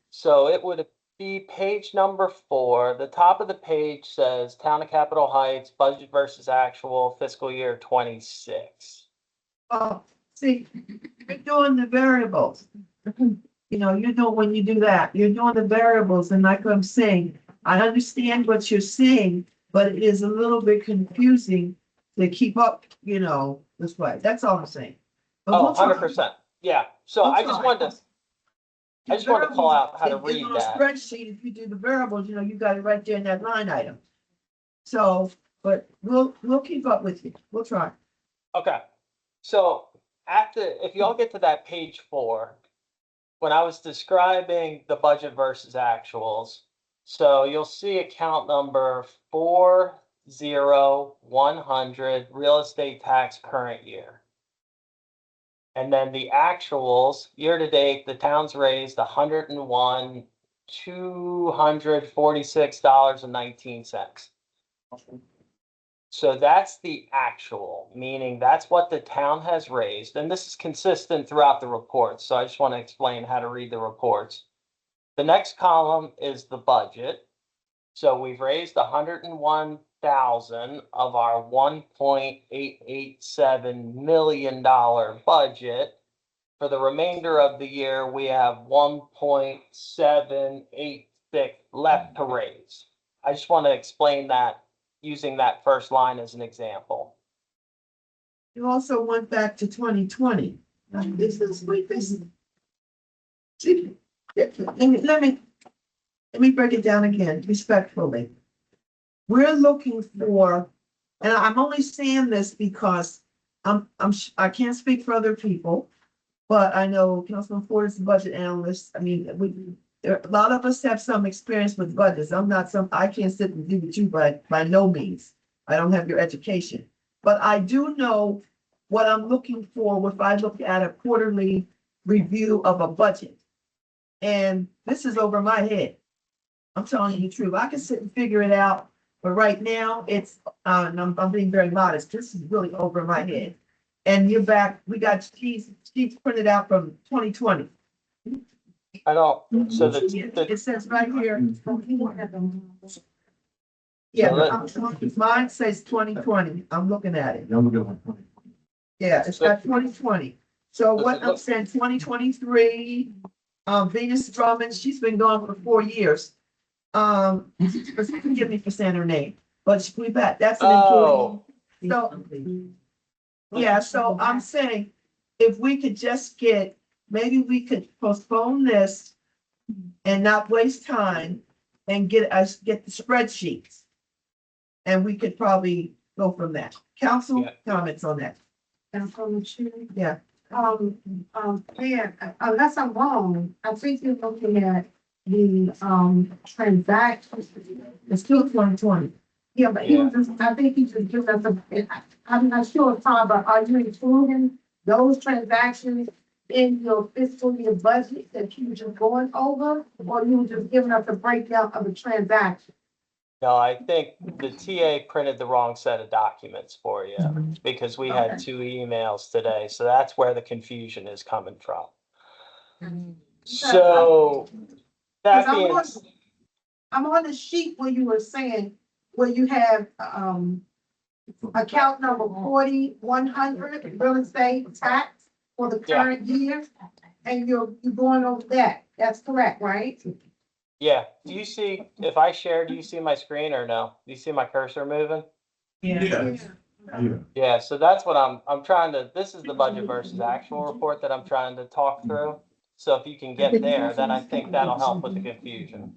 So it would be page number 4. The top of the page says Town of Capitol Heights, budget versus actual, fiscal year 26.
Oh, see, you're doing the variables. You know, when you do that, you're doing the variables, and like I'm saying, I understand what you're saying, but it is a little bit confusing to keep up, this way. That's all I'm saying. But
Oh,
we'll try.
100%. Yeah, so
We'll
I just
try.
wanted to call out how to read
On a
that.
spreadsheet, if you do the variables, you got it right there in that line item. So, but we'll keep up with you. We'll try.
Okay, so if y'all get to that page 4, when I was describing the budget versus actuals, so you'll see account number 40100, real estate tax current year. And then the actuals, year to date, the town's raised $101,246.19. So that's the actual, meaning that's what the town has raised. And this is consistent throughout the reports. So I just want to explain how to read the reports. The next column is the budget. So we've raised 101,000 of our $1.887 million budget. For the remainder of the year, we have 1.786 left to raise. I just want to explain that using that first line as an example.
You also went back to 2020. This is. See, let me break it down again respectfully. We're looking for, and I'm only saying this because I can't speak for other people, but I know Councilman Ford is the budget analyst. I mean, a lot of us have some experience with budgets. I can't sit and do with you by no means. I don't have your education, but I do know what I'm looking for if I look at a quarterly review of a budget. And this is over my head. I'm telling you the truth. I can sit and figure it out, but right now it's, and I'm being very modest. This is really over my head. And you're back, we got sheets printed out from 2020.
I don't, so
It says right here. Yeah, mine says 2020. I'm looking at it.
Y'all look at 120.
Yeah, it's got 2020. So what I'm saying, 2023, Venus Drummond, she's been gone for 4 years. Forgive me for saying her name, but we've had, that's an employee. So, yeah, so I'm saying, if we could just get, maybe we could postpone this and not waste time and get the spreadsheets. And we could probably go from that. Council comments on that.
And from the chair.
Yeah.
Yeah, unless I'm wrong, I think you're looking at the, transactions.
It's still 2020.
Yeah, but he was just, I think he just gives us I'm not sure, Todd, but are you including those transactions in your fiscal year budget that you were just going over? Or you were just giving us a breakdown of the transaction?
No, I think the TA printed the wrong set of documents for you because we had 2 emails today. So that's where the confusion is coming from. So that being,
I'm on the sheet where you were saying, where you have, account number 4100, real estate tax for the current year. And you're going over that. That's correct, right?
yeah. Do you see, if I share, do you see my screen or no? Do you see my cursor moving?
Yeah.
Yeah, so that's what I'm trying to, this is the budget versus actual report that I'm trying to talk through. So if you can get there, then I think that'll help with the confusion.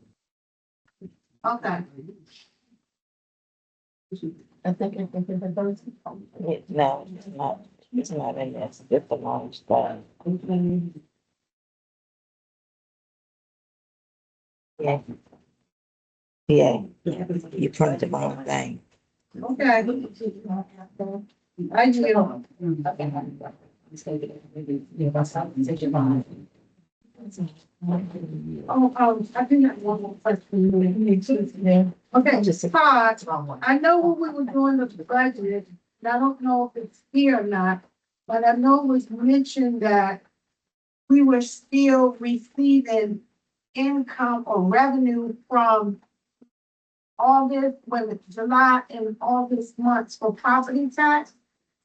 Okay.
No, it's not in there. It's a long spot. Yeah. Yeah, you printed the wrong thing.
Okay. I do. I think that's one more question. Okay, Todd, I know when we were doing the budget, and I don't know if it's here or not, but I know it was mentioned that we were still receiving income or revenue from August, when it's July and August months for property tax.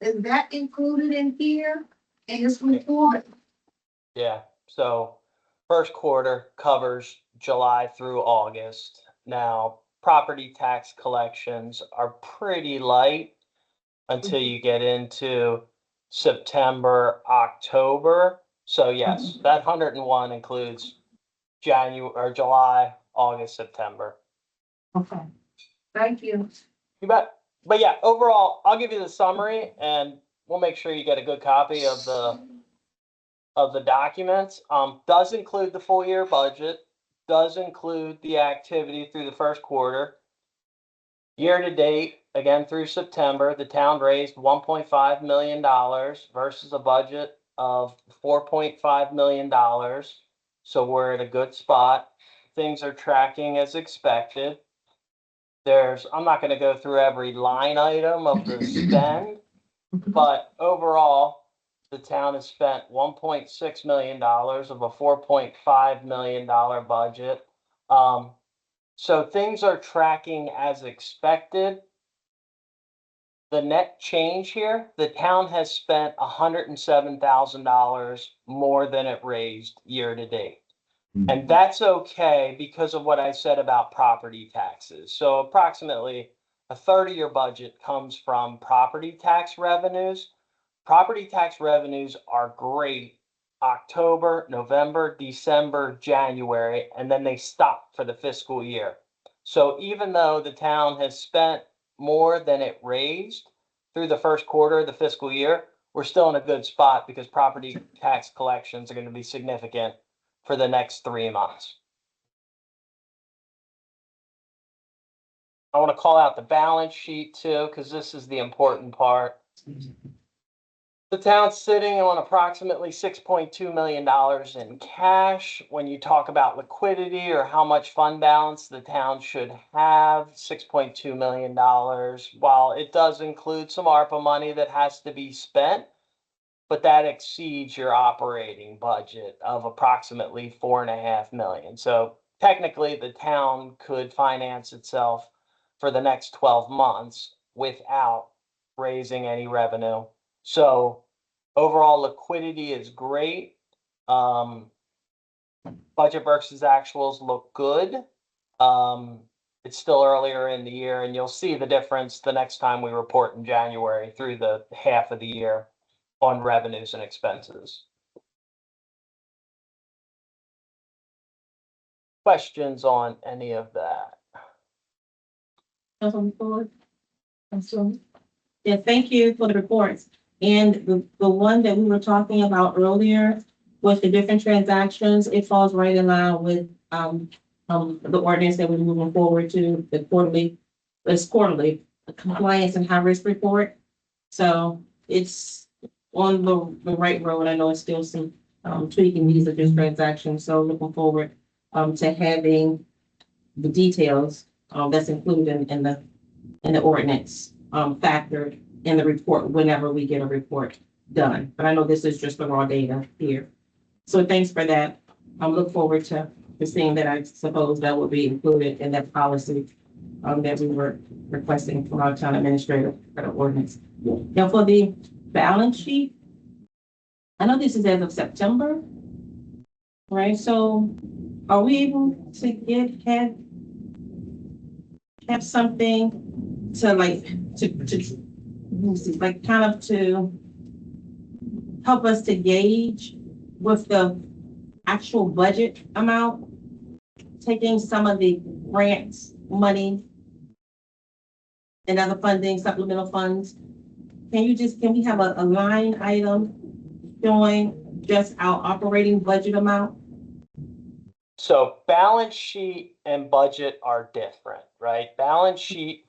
Is that included in here in this report?
Yeah, so first quarter covers July through August. Now, property tax collections are pretty light until you get into September, October. So yes, that 101 includes January or July, August, September.
Okay, thank you.
You bet. But yeah, overall, I'll give you the summary and we'll make sure you get a good copy of the documents. Does include the full year budget, does include the activity through the first quarter. Year to date, again through September, the town raised $1.5 million versus a budget of $4.5 million. So we're at a good spot. Things are tracking as expected. I'm not going to go through every line item of the spend, but overall, the town has spent $1.6 million of a $4.5 million budget. So things are tracking as expected. The net change here, the town has spent $107,000 more than it raised year to date. And that's okay because of what I said about property taxes. So approximately a third of your budget comes from property tax revenues. Property tax revenues are great October, November, December, January, and then they stop for the fiscal year. So even though the town has spent more than it raised through the first quarter of the fiscal year, we're still in a good spot because property tax collections are going to be significant for the next 3 months. I want to call out the balance sheet too, because this is the important part. The town's sitting on approximately $6.2 million in cash. When you talk about liquidity or how much fund balance the town should have, $6.2 million. While it does include some ARPA money that has to be spent, but that exceeds your operating budget of approximately $4.5 million. So technically, the town could finance itself for the next 12 months without raising any revenue. So overall liquidity is great. Budget versus actuals look good. It's still earlier in the year, and you'll see the difference the next time we report in January through the half of the year on revenues and expenses. Questions on any of that?
Councilman Ford? Yeah, thank you for the reports. And the one that we were talking about earlier with the different transactions, it falls right in line with the ordinance that we're moving forward to, the quarterly compliance and high risk report. So it's on the right road. I know it's still some tweaking these of this transaction. So looking forward to having the details that's included in the ordinance factored in the report whenever we get a report done. But I know this is just the raw data here. So thanks for that. I look forward to seeing that. I suppose that will be included in that policy that we were requesting from our town administrator for the ordinance. Now for the balance sheet, I know this is as of September, right? So are we able to have something to like kind of to help us to gauge with the actual budget amount, taking some of the grants money and other funding, supplemental funds? Can we have a line item showing just our operating budget amount?
So balance sheet and budget are different, right? Balance sheet's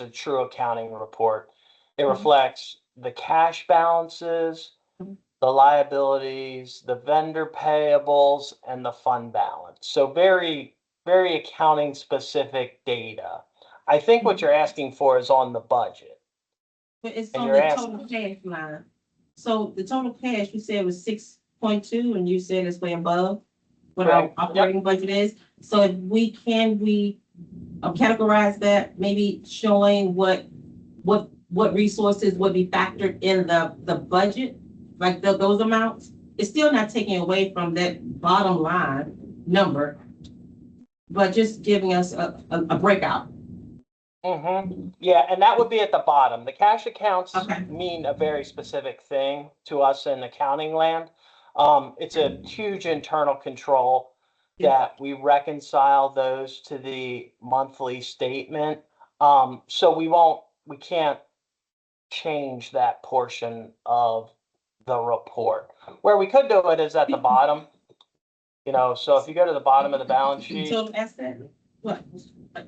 a true accounting report. It reflects the cash balances, the liabilities, the vendor payables, and the fund balance. So very, very accounting specific data. I think what you're asking for is on the budget.
But it's
And
on
you're
the
asking-
total cash line. So the total cash, you said was 6.2, and you said it's way above what our
Correct.
operating budget is. So if we categorize that, maybe showing what resources would be factored in the budget, like those amounts. It's still not taking away from that bottom line number, but just giving us a breakout.
Yeah, and that would be at the bottom. The cash accounts
Okay.
mean a very specific thing to us in accounting land. It's a huge internal control that we reconcile those to the monthly statement. So we can't change that portion of the report. Where we could do it is at the bottom. So if you go to the bottom of the balance sheet,
Total asset, what?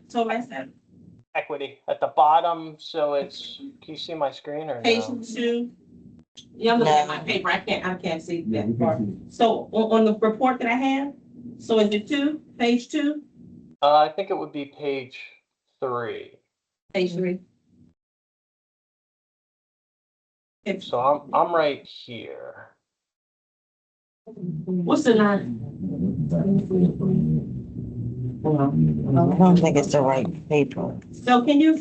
Total asset,
equity at the bottom. So can you see my screen or
page
no?
2. Yeah, I'm looking at my paper. I can't see that part. So on the report that I have, so is it page 2?
I think it would be page 3.
Page 3.
So I'm right here.
What's the line?
I don't think it's the right paper.
So can you?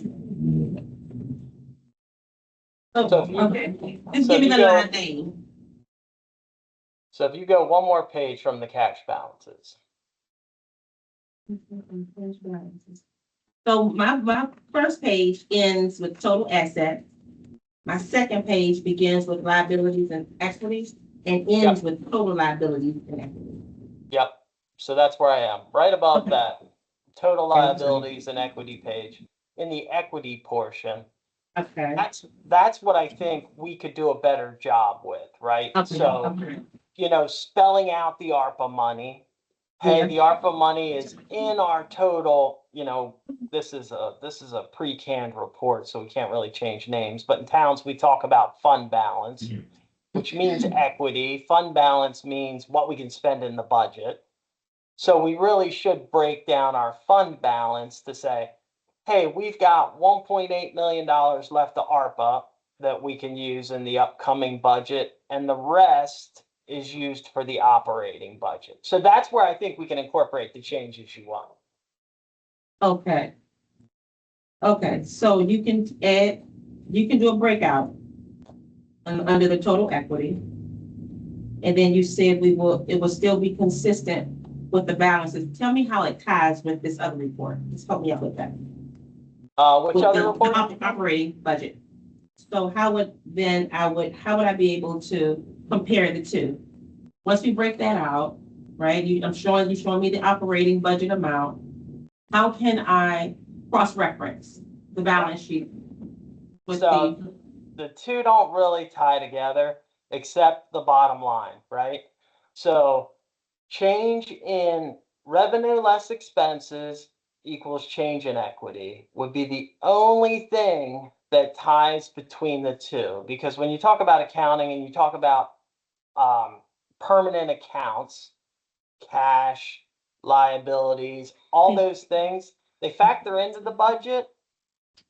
So
Oh,
if you-
okay. Just
so
give me
if
the
you go-
line name.
So if you go one more page from the cash balances.
So my first page ends with total assets. My second page begins with liabilities and equities and ends with total liabilities and equities.
Yep. So that's where I am, right above
Okay.
that total liabilities and equity page. In the equity portion,
Okay.
that's what I think we could do a better job with, right?
Okay.
So,
Okay.
spelling out the ARPA money, hey,
Yeah.
the ARPA money is in our total, you know, this is a pre-canned report, so we can't really change names, but in towns, we talk about fund balance, which means equity. Fund balance means what we can spend in the budget. So we really should break down our fund balance to say, hey, we've got $1.8 million left of ARPA that we can use in the upcoming budget, and the rest is used for the operating budget. So that's where I think we can incorporate the changes you want.
Okay. Okay, so you can add, you can do a breakout under the total equity. And then you said it will still be consistent with the balances. Tell me how it ties with this other report. Just help me out with that.
Which
With
other
the
report?
Operating budget. So how would I be able to compare the two? Once we break that out, right? I'm showing me the operating budget amount. How can I cross-reference the balance sheet? With
So the two don't really tie together except the bottom line, right? So change in revenue less expenses equals change in equity would be the only thing that ties between the two. Because when you talk about accounting and you talk about permanent accounts, cash, liabilities, all those things, they factor into the budget,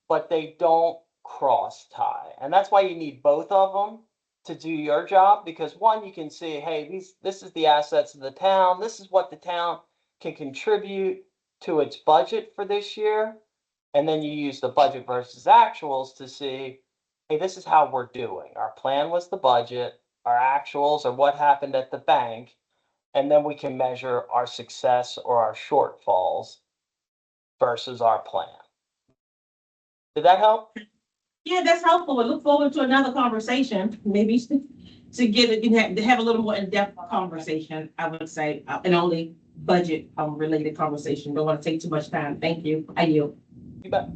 but they don't cross tie. And that's why you need both of them to do your job, because one, you can see, hey, this is the assets of the town. This is what the town can contribute to its budget for this year. And then you use the budget versus actuals to see, hey, this is how we're doing. Our plan was the budget, our actuals are what happened at the bank. And then we can measure our success or our shortfalls versus our plan. Did that help?
Yeah, that's helpful. I look forward to another conversation, maybe to get it, to have a little more in-depth conversation, I would say, and only budget related conversation. Don't want to take too much time. Thank you. I yield.
You bet.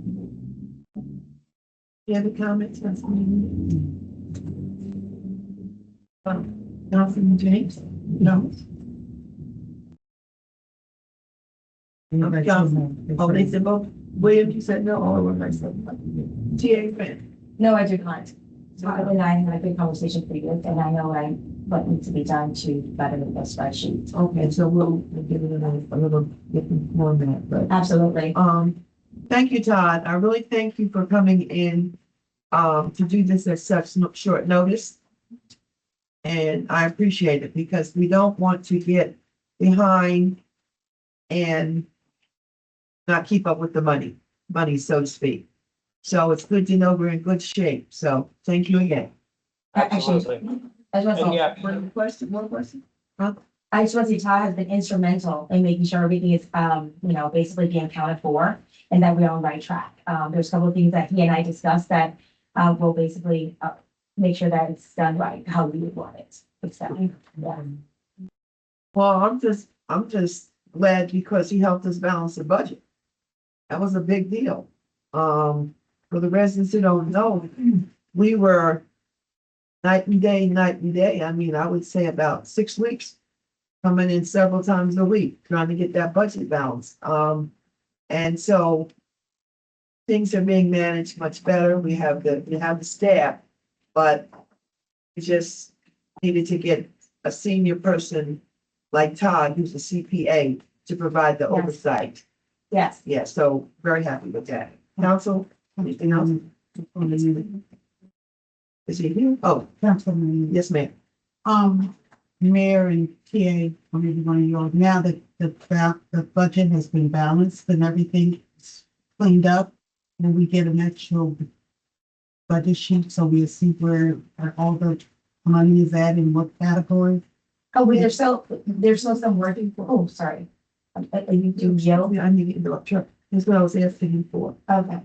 Any other comments? Councilman James? No. Oh, they said both. William, you said no, or what I said? TA Fan.
No, I do not. Todd and I had a good conversation previous, and I know what needs to be done to better the spreadsheet.
Okay, so we'll give it a little different format, but.
Absolutely.
Thank you, Todd. I really thank you for coming in, to do this at such short notice. And I appreciate it because we don't want to get behind and not keep up with the money, so to speak. So it's good to know we're in good shape. So thank you again.
Absolutely.
I just want
Yeah.
One question? Huh?
I just want to say Todd has been instrumental in making sure everything is, basically being accounted for and that we're on the right track. There's a couple of things that he and I discussed that will basically make sure that it's done right, how we would want it. So, yeah.
Well, I'm just glad because he helped us balance the budget. That was a big deal. For the residents who don't know, we were night and day. I mean, I would say about 6 weeks, coming in several times a week, trying to get that budget balanced. And so things are being managed much better. We have the staff, but we just needed to get a senior person like Todd, who's a CPA, to provide the
Yes.
oversight.
Yes.
Yeah, so very happy with that. Council, anything else? Is he here? Oh,
Councilman,
yes, ma'am.
Mayor and TA, or maybe one of you all, now that the budget has been balanced and everything is cleaned up, and we get an actual budget sheet, so we'll see where all the money is at in what category.
Oh, wait, there's still some working for, oh, sorry. You do yield?
I need to interrupt you. That's what I was asking him for.
Okay.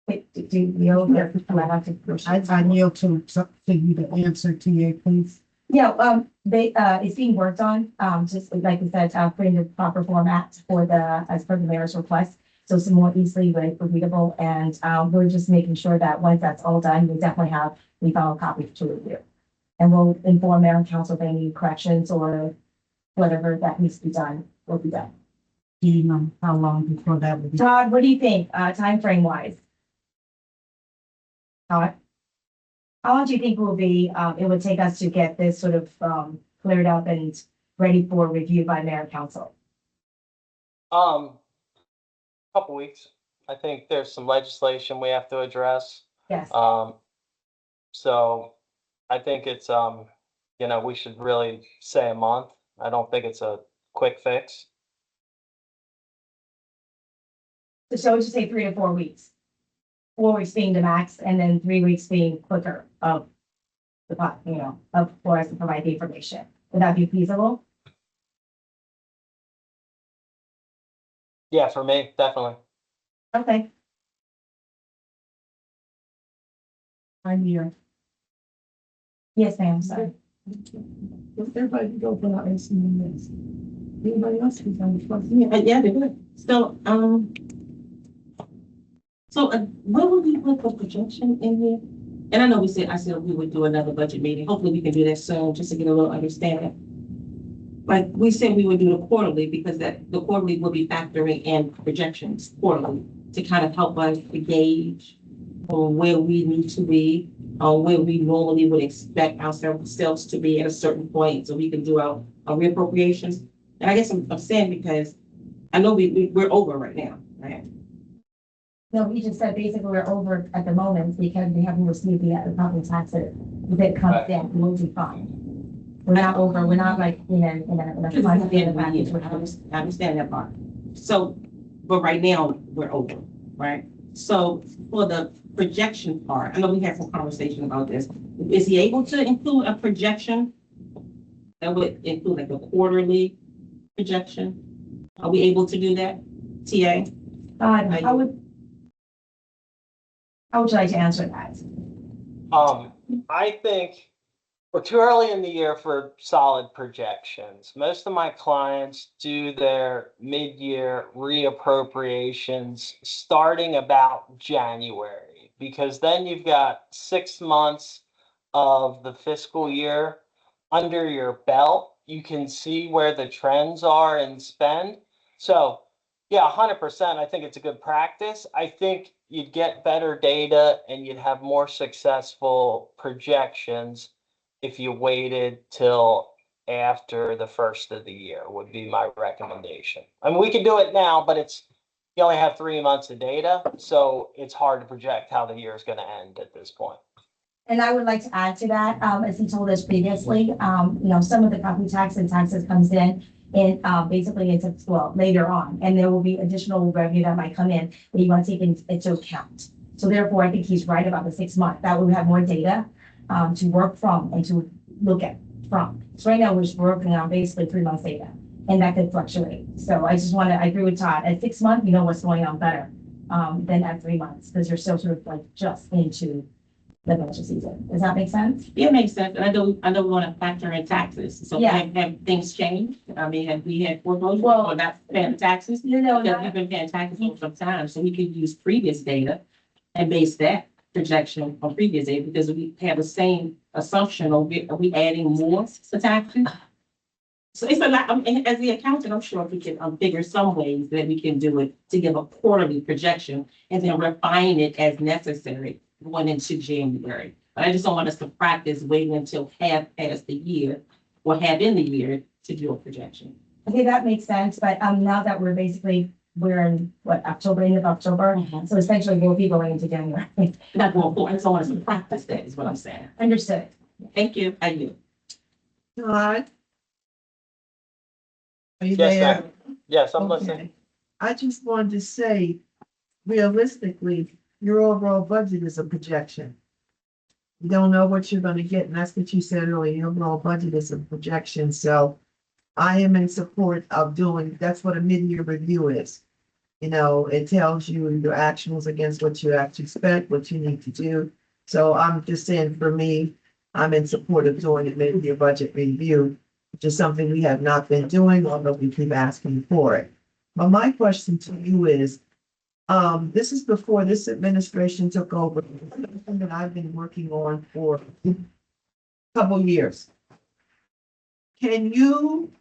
Wait, do you yield? Or do I have to?
I yield to you to answer, TA, please.
Yeah, it's being worked on, just like we said, putting the proper format for as per the mayor's request. So it's more easily readable, and we're just making sure that once that's all done, we definitely have the final copy to review. And we'll inform mayor and council if any corrections or whatever that needs to be done will be done.
Do you know how long before that will be?
Todd, what do you think, timeframe wise? Todd? How long do you think it would take us to get this sort of, cleared up and ready for review by mayor and council?
Couple weeks. I think there's some legislation we have to address.
Yes.
So I think it's, we should really say a month. I don't think it's a quick fix.
So would you say 3 to 4 weeks? 4 weeks being the max, and then 3 weeks being quicker of for us to provide the information. Would that be feasible?
Yeah, for me, definitely.
Okay.
I'm here.
Yes, ma'am, sorry.
Everybody can go for our minutes. Anybody else who's on the front?
Yeah, they're good. So, what would we put for projection in here? And I know I said we would do another budget meeting. Hopefully we can do that soon, just to get a little understanding. Like we said, we would do the quarterly because the quarterly will be factoring in projections quarterly to kind of help us to gauge on where we need to be, or where we normally would expect ourselves to be at a certain point, so we can do our reappropriations. And I guess I'm saying because I know we're over right now, right?
No, he just said basically we're over at the moment because we haven't received the property taxes. If it comes in, we'll be fine. We're not over, we're not like, in a final package.
I understand that part. So, but right now, we're over, right? So for the projection part, I know we had some conversation about this. Is he able to include a projection? That would include like a quarterly projection? Are we able to do that, TA?
How would you like to answer that?
I think we're too early in the year for solid projections. Most of my clients do their mid-year reappropriations starting about January, because then you've got 6 months of the fiscal year under your belt. You can see where the trends are in spend. So yeah, 100%. I think it's a good practice. I think you'd get better data and you'd have more successful projections if you waited till after the first of the year, would be my recommendation. I mean, we can do it now, but you only have 3 months of data, so it's hard to project how the year is going to end at this point.
And I would like to add to that, as he told us previously, some of the property tax and taxes comes in basically later on, and there will be additional revenue that might come in that you want to take into account. So therefore, I think he's right about the 6 months. That way we have more data to work from and to look at from. So right now we're just working on basically 3 months data, and that could fluctuate. So I agree with Todd. At 6 months, you know what's going on better than at 3 months, because you're still sort of like just into the budget season. Does that make sense?
Yeah, it makes sense. And I know we want to factor in taxes. So
Yeah.
have things changed? I mean, have we had foreclosure
Well,
or not paying the taxes?
No,
Because we've been paying taxes for some time, so we could use previous data and base that projection on previous data, because we have the same assumption. Are we adding more to taxes? So it's a lot, as the accountant, I'm sure we can figure some ways that we can do it to give a quarterly projection and then refine it as necessary going into January. But I just don't want us to practice waiting until half past the year or half in the year to do a projection.
Okay, that makes sense. But now that we're in October, end of October.
Mhm.
So essentially we'll be going into January.
Not going forward, I just don't want us to practice that is what I'm saying.
Understood.
Thank you. I do.
Todd? Are you
Yes,
there?
ma'am. Yes, I'm listening.
Okay. I just wanted to say, realistically, your overall budget is a projection. You don't know what you're gonna get, and that's what you said earlier, your overall budget is a projection, so I am in support of that's what a mid-year review is. It tells you your actuals against what you actually expect, what you need to do. So I'm just saying, for me, I'm in support of doing a mid-year budget review, which is something we have not been doing, although we keep asking for it. But my question to you is, this is before this administration took over, something that I've been working on for a couple years. Can you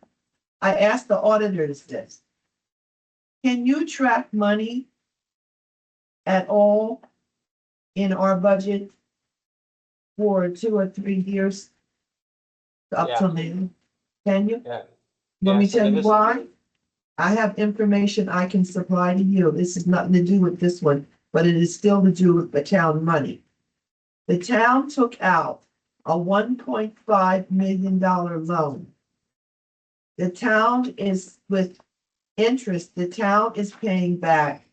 I asked the auditors this. Can you track money at all in our budget for 2 or 3 years up
Yeah.
till now? Can you?
Yeah.
Let me
Yeah, so
tell you
this-
why. I have information I can supply to you. This has nothing to do with this one, but it is still to do with the town money. The town took out a $1.5 million loan. The town is with interest, the town is paying back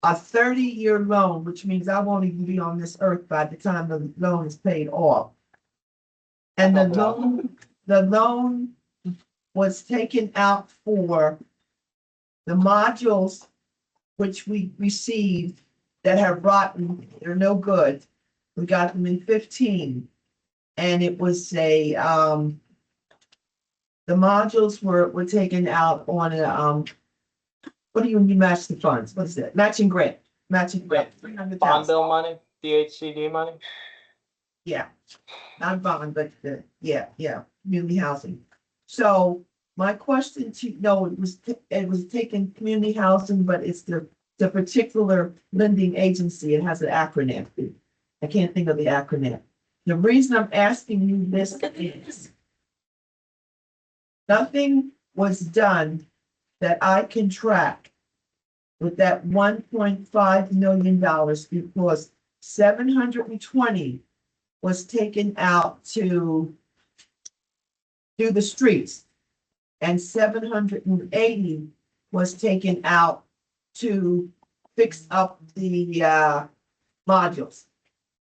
a 30-year loan, which means I won't even be on this earth by the time the loan is paid off. And the loan was taken out for the modules which we received that have rotten, they're no good. We got them in 15. And it was the modules were taken out on a, what do you, when you match the funds? What is it? Matching grant,
Bond
300,000.
bill money, DHCD money?
Yeah, not bond, but yeah, community housing. So my question to, no, it was taking community housing, but it's the particular lending agency. It has an acronym. I can't think of the acronym. The reason I'm asking you this is nothing was done that I can track with that $1.5 million because 720 was taken out to do the streets and 780 was taken out to fix up the modules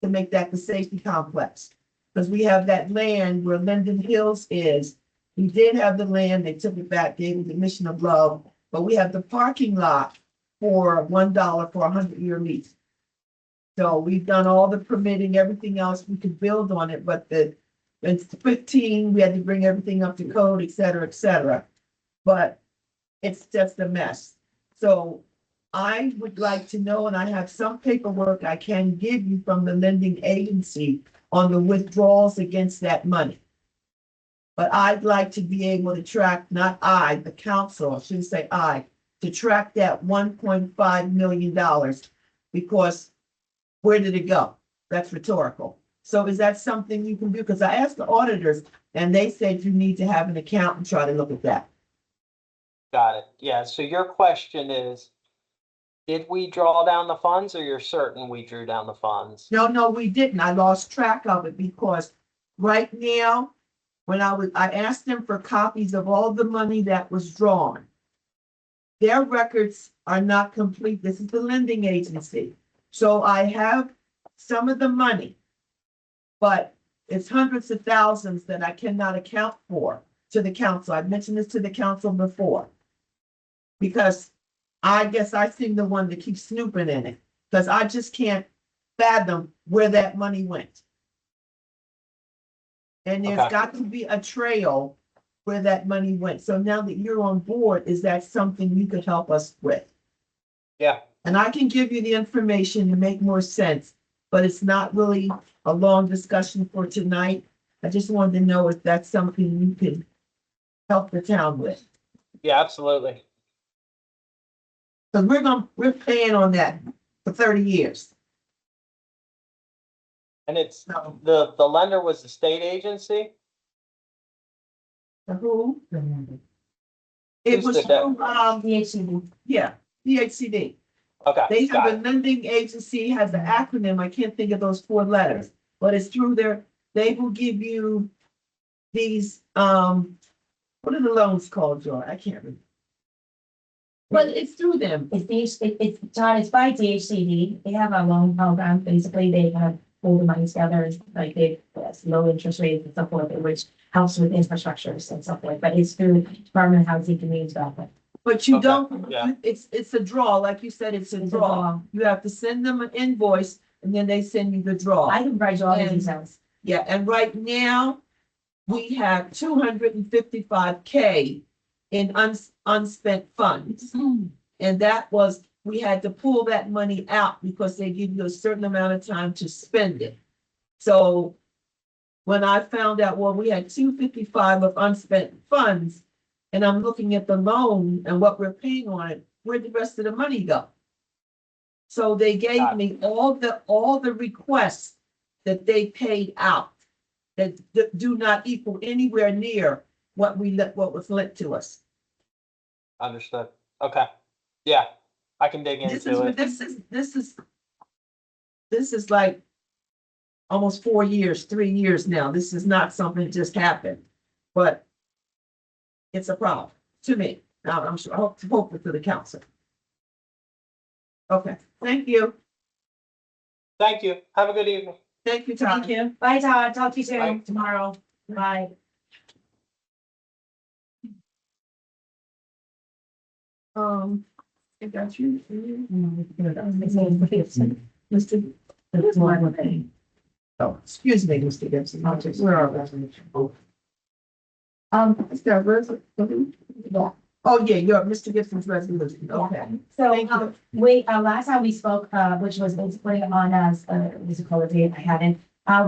to make that the safety complex. Because we have that land where Linden Hills is. We did have the land, they took it back, gave it the mission of love, but we have the parking lot for $1 for a 100-year lease. So we've done all the permitting, everything else we could build on it, but it's 15, we had to bring everything up to code, et cetera, et cetera. But it's just a mess. So I would like to know, and I have some paperwork I can give you from the lending agency on the withdrawals against that money. But I'd like to be able to track, not I, the council, I shouldn't say I, to track that $1.5 million because where did it go? That's rhetorical. So is that something you can do? Because I asked the auditors and they said you need to have an account and try to look at that.
Got it. Yeah, so your question is, did we draw down the funds or you're certain we drew down the funds?
No, we didn't. I lost track of it because right now, when I asked them for copies of all the money that was drawn. Their records are not complete. This is the lending agency. So I have some of the money, but it's hundreds of thousands that I cannot account for to the council. I've mentioned this to the council before. Because I guess I seem the one that keeps snooping in it, because I just can't fathom where that money went. And there's
Okay.
got to be a trail where that money went. So now that you're on board, is that something you could help us with?
Yeah,
And I can give you the information to make more sense, but it's not really a long discussion for tonight. I just wanted to know if that's something you could help the town with.
yeah, absolutely.
Because we're paying on that for 30 years.
And it's,
So,
the lender was the state agency?
the who? It
Who's
was
the debt?
through,
DHCD.
yeah, DHCD.
Okay,
They have
got
a
it.
lending agency, has an acronym, I can't think of those 4 letters, but it's through they will give you these, what are the loans called, Joy? I can't remember. But it's through them.
It's Todd, it's by DHCD. They have a loan program. Basically, they kind of pull the money together, like they, low interest rates and so forth, which helps with infrastructures and so forth. But it's through Department of Housing Community Development.
But you
Okay,
don't,
yeah.
it's a draw, like you said, it's a
It's a
draw.
draw.
You have to send them an invoice and then they send you the draw.
I can provide you all the
And-
details.
Yeah, and right now, we have 255K in unspent funds. And that was, we had to pull that money out because they give you a certain amount of time to spend it. So when I found out, well, we had 255 of unspent funds, and I'm looking at the loan and what we're paying on it, where'd the rest of the money go? So they gave me all the requests that they paid out that do not equal anywhere near what was lent to us.
Understood. Okay. Yeah, I can dig into it.
This is like almost 4 years, 3 years now. This is not something that just happened, but it's a problem to me. Now, I'm sure, I hope to the council. Okay, thank you.
Thank you. Have a good evening.
Thank you, Todd.
Thank you. Bye, Todd. Talk to you
Bye.
soon tomorrow. Bye.
I got you.
Mr.
Mr. That's my name. Oh, excuse me, Mr. Gibson. Where are we? Is that resolution? Oh, yeah, you're Mr. Gibson's resolution. Okay.
So,
Thank you.
last time we spoke, which was basically on us, what's it called, date I hadn't.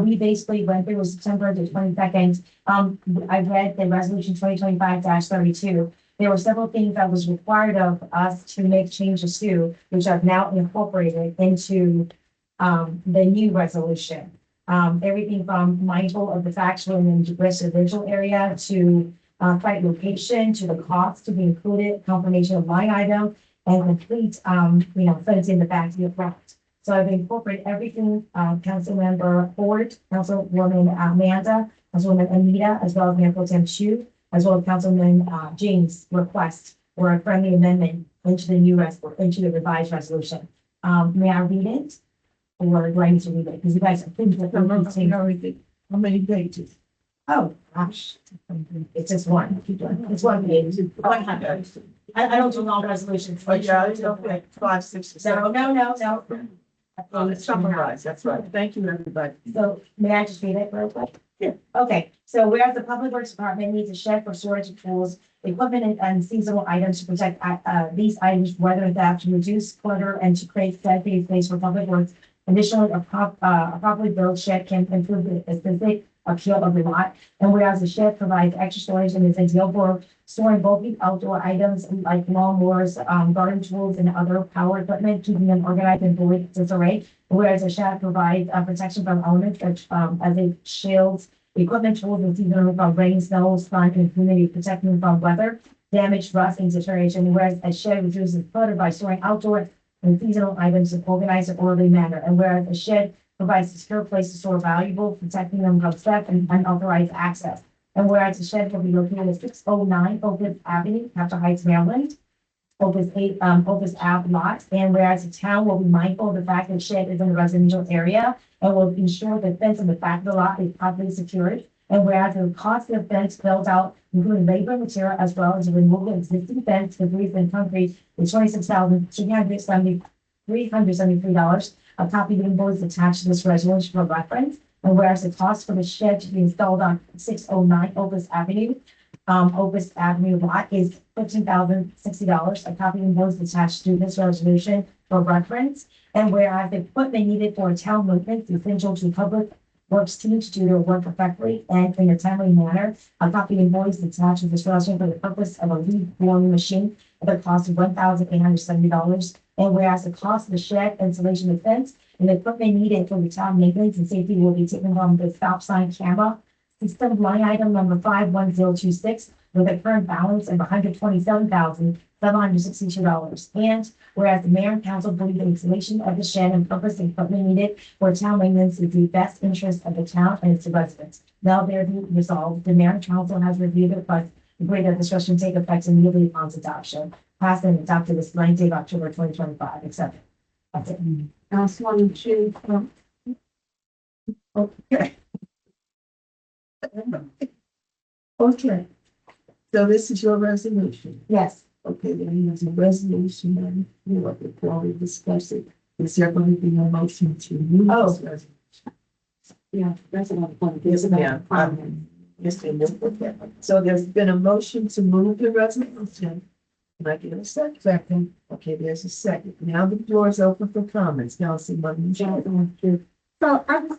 We basically went through September the 22nd. I read the resolution 2025-32. There were several things that was required of us to make changes to, which I've now incorporated into, the new resolution. Everything from mindful of the factual and residential area to site location, to the cost to be included, confirmation of line item, and complete, sentence in the back of your front. So I've incorporated everything, Councilmember Ford, Councilwoman Amanda, Councilwoman Anita, as well as Mayor Pro Tem Chu, as well as Councilman James' request for a friendly amendment into the revised resolution. May I read it? Or do I need to read it? Because you guys have been.
How many pages?
Oh, gosh. It's just one. It's 1 page. 100. I don't do long resolutions.
Oh, yeah, it's okay, 5, 6, or 7.
No.
It's summarized, that's right. Thank you, everybody.
So may I just read it real quick?
Yeah.
Okay, so whereas the Public Works Department needs a shed for storage of tools, equipment and seasonal items to protect these items, from weather and theft, to reduce clutter and to create dedicated space for public works. Additionally, a properly built shed can improve the aesthetic appeal of the lot. And whereas the shed provides extra storage and is ideal for storing bulky outdoor items like lawnmowers, garden tools, and other power equipment, keeping them organized and avoid disarray. Whereas the shed provides protection from elements such as it shields equipment, tools, and seasonal from rain, snow, sun, and humidity, protecting them from weather, damage, rust, and deterioration. Whereas a shed reduces clutter by storing outdoor and seasonal items in organized and orderly manner. And whereas a shed provides a secure place to store valuable, protecting them from theft and unauthorized access. And whereas the shed will be located at 609 Opus Avenue, Capitol Heights, Maryland, Opus Ave lot. And whereas the town will be mindful of the fact that the shed is in a residential area and will ensure the fence in the back of the lot is properly secured. And whereas the cost of the fence built out, including labor and material, as well as the removal of existing fence, debris, and concrete, is $26,373. A copy of the invoice attached to this resolution for reference. And whereas the cost for the shed to be installed on 609 Opus Avenue lot is $15,060. A copy of the invoice attached to this resolution for reference. And whereas the equipment needed for town movement is essential to public works team to do their work effectively and in a timely manner. A copy of the invoice attached to this resolution for the purpose of a lead blowing machine at the cost of $1,870. And whereas the cost of the shed, installation of fence, and the equipment needed for the town maintenance and safety will be taken from the stop sign camera system line item number 51026 with a current balance of $127,762. And whereas the mayor and council believe the installation of the shed and purpose and equipment needed for town maintenance is the best interest of the town and its residents. Now therefore resolved, the mayor and council has reviewed the request, agree that this resolution take effect immediately upon its adoption. Passed and adopted this 9th of October 2025, accepted. That's it.
Councilwoman Chu.
Okay. Okay. So this is your resolution.
Yes.
Okay, then there's a resolution and you want to probably discuss it. Is there going to be a motion to move this resolution?
Yeah, that's another point.
Yes, ma'am. Yes, ma'am. Okay. So there's been a motion to move the resolution. Can I get a second? Second. Okay, there's a second. Now the floor is open for comments. Councilwoman Johnson.
So I'm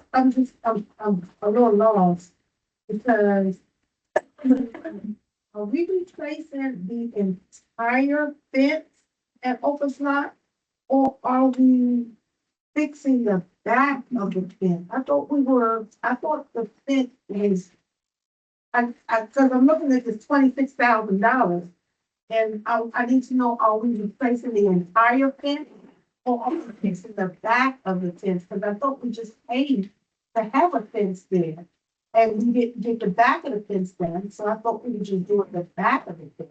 a little lost because are we replacing the entire fence at Opus Lot? Or are we fixing the back of the fence? I thought the fence was, cause I'm looking at this $26,000. And I need to know, are we replacing the entire fence? Or are we fixing the back of the fence? Cause I thought we just paid to have a fence there. And we didn't get the back of the fence done, so I thought we were just doing the back of the fence.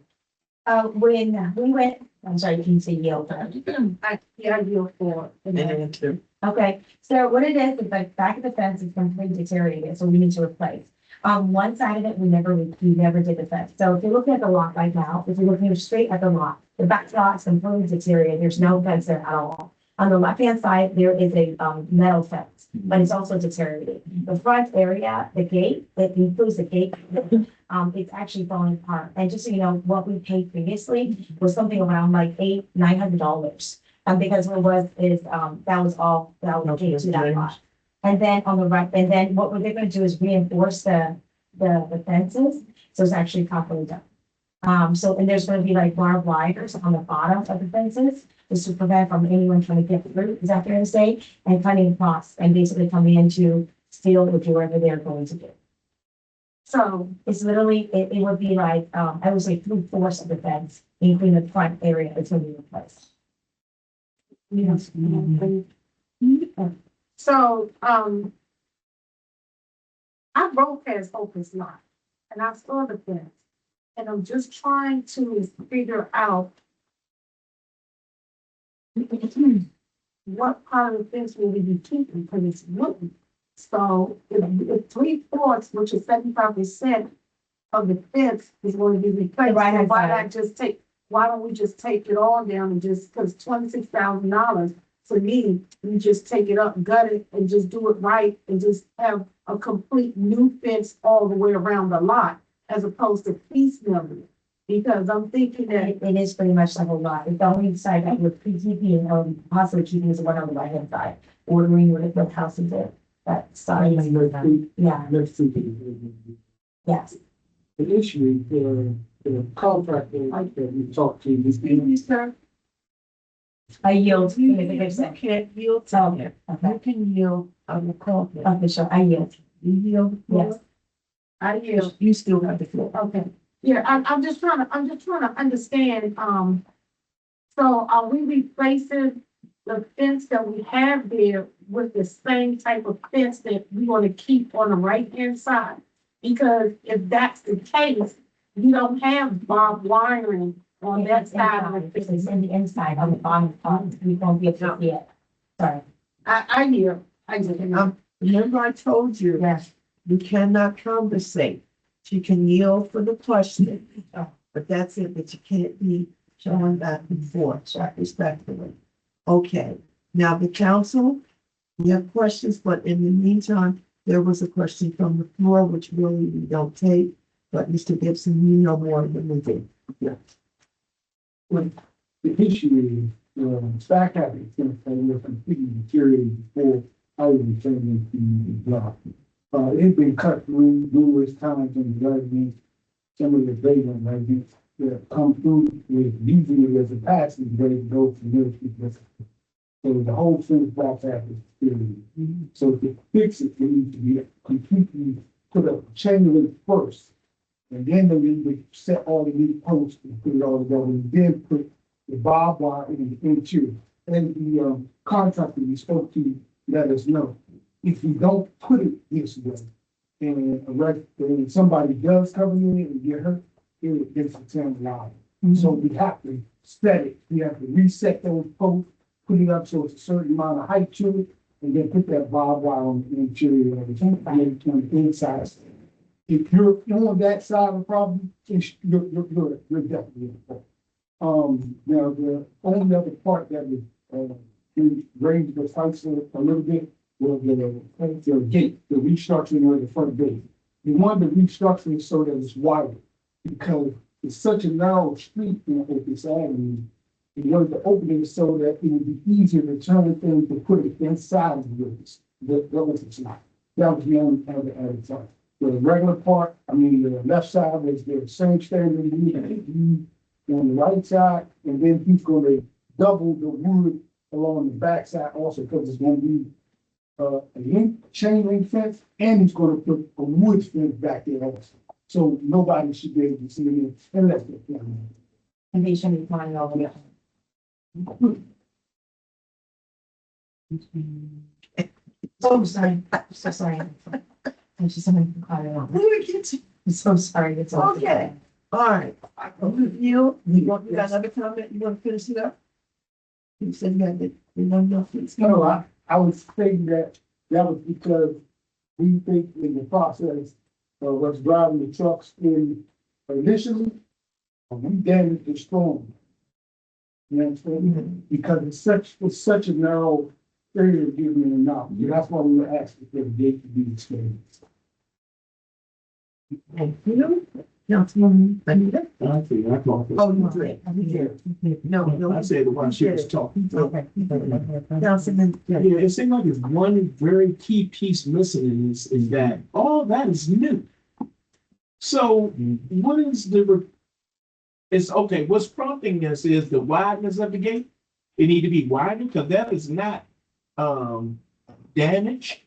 When we went, I'm sorry, you can say yield.
Yeah, I yield for it.
Okay, so what it is the back of the fence is completely deteriorated, so we need to replace. On one side of it, we never did the fence. So if you're looking at the lot right now, if you're looking straight at the lot, the back lot is completely deteriorated. There's no fence there at all. On the left-hand side, there is a metal fence, but it's also deteriorated. The front area, the gate, it includes the gate, it's actually falling apart. And just so you know, what we paid previously was something around like $900. Because that was all that was paid to that lot. And then on the right, and then what we're gonna do is reinforce the fences, so it's actually properly done. And there's gonna be like barbed wires on the bottom of the fences, just to prevent from anyone trying to get through, is that fair to say? And cutting across and basically coming in to steal or do whatever they're going to do. So it's literally, it would be like, I would say 3/4 of the fence, including the front area, is gonna be replaced.
Yes. So, I rode past Opus Lot and I saw the fence. And I'm just trying to figure out what part of the fence will we be keeping, because it's wooden. So if 3/4, which is 75% of the fence is going to be replaced,
Right-hand
why don't we just take it all down and just, because $26,000, for me, we just take it up, gut it, and just do it right, and just have a complete new fence all the way around the lot, as opposed to piecemealing it. Because I'm thinking that
It is pretty much the whole lot. The only side that we're keeping, possibly keeping is the one on the right hand side, ordering where the house is at, that side. Yeah, yes.
The issue for the contractor that we talked to, this
sir,
I yield.
You can't yield to
Oh,
it.
okay.
You can yield on the call.
Okay, sure, I yield.
You yield. the floor?
Yes.
I yield.
You still have the floor.
Okay, yeah, I'm just trying to understand, so are we replacing the fence that we have there with the same type of fence that we want to keep on the right-hand side? Because if that's the case, you don't have barbed wiring on that side of the
It's
fence.
in the inside, on the bottom part, we won't be able to see it. Sorry.
I yield.
Remember I told you,
Yes.
you cannot conversate. You can yield for the question, but that's it, but you can't be showing back and forth, respectfully. Okay, now the council, you have questions, but in the meantime, there was a question from the floor, which really we don't take, but Mr. Gibson, you know more than we do.
When the issue is, stack having things that were completely deteriorated before I was turned into the block. It's been cut through numerous times and residents, some of the vacant residents that come through with using it as a passage way to go from there to this. So the whole thing block have is deteriorated. So to fix it, we need to be completely put up a chain link first. And then they need to set all the new posts and put it all together, and then put the barbed wire in the interior. And the contractor we spoke to let us know, if you don't put it this way, and somebody does come in and get hurt, it gets a 10 line. So we have to set it, we have to reset those posts, put it up so it's a certain amount of height to it, and then put that barbed wire on the interior of the inside. If you're on that side of the problem, you're definitely in the problem. Now the only other part that was raised the price a little bit was the gate, the restructuring of the front gate. We wanted to restructure it so that it's wider, because it's such a narrow street in Opus Avenue. We wanted to open it so that it would be easier to turn things to put it inside of the buildings. That was the only other added time.
The regular part, I mean, the left side is the same standard you need on the right side, and then he's gonna double the wood along the back side also, because it's gonna be a chain link fence, and he's gonna put a wood fence back there also. So nobody should be able to see it unless they're planning.
And they shouldn't be flying over there. So sorry, so sorry. I'm just something calling on. I'm so sorry, it's all.
Okay. All right. You got another comment? You want to finish it up? You said you had the number.
No, I was thinking that was because we think in the process of us driving the trucks in initially, we damaged the storm. You know what I'm saying? Because it's such a narrow area of giving it enough. That's why we were asking for the gate to be expanded.
Thank you. Councilwoman Benita?
I think I called it.
Oh, you did. No,
I said the one she was talking.
Okay. Councilman.
Yeah, it seems like there's one very key piece missing in this, is that all that is new. So what is it's okay, what's prompting this is the wideness of the gate. It need to be widened because that is not damaged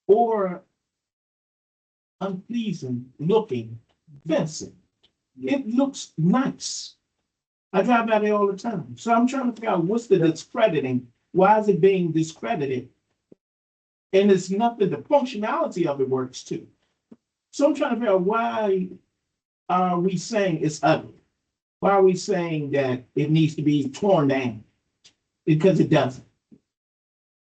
or unpleasing looking fencing. It looks nice. I drive by there all the time. So I'm trying to figure out what's the discrediting. Why is it being discredited? And it's nothing, the functionality of it works too. So I'm trying to figure out, why are we saying it's ugly? Why are we saying that it needs to be torn down? Because it doesn't.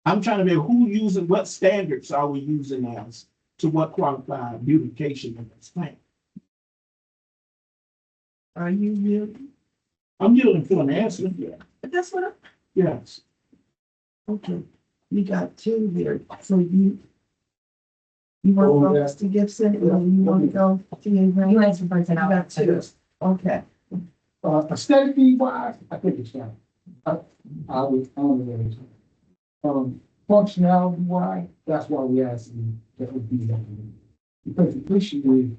I'm trying to figure out who using, what standards are we using as to what qualifies beautification in this thing?
Are you yielding?
I'm yielding for an answer. Yeah.
That's what
Yes.
okay. You got two here. So you want to go to Mr. Gibson or you want to go to your
You answer first and
You
I'll
got
answer.
two. Okay.
Aesthetically wise, I think it's fine. I would only functionality wise, that's why we asked them that would be that. Because the issue is,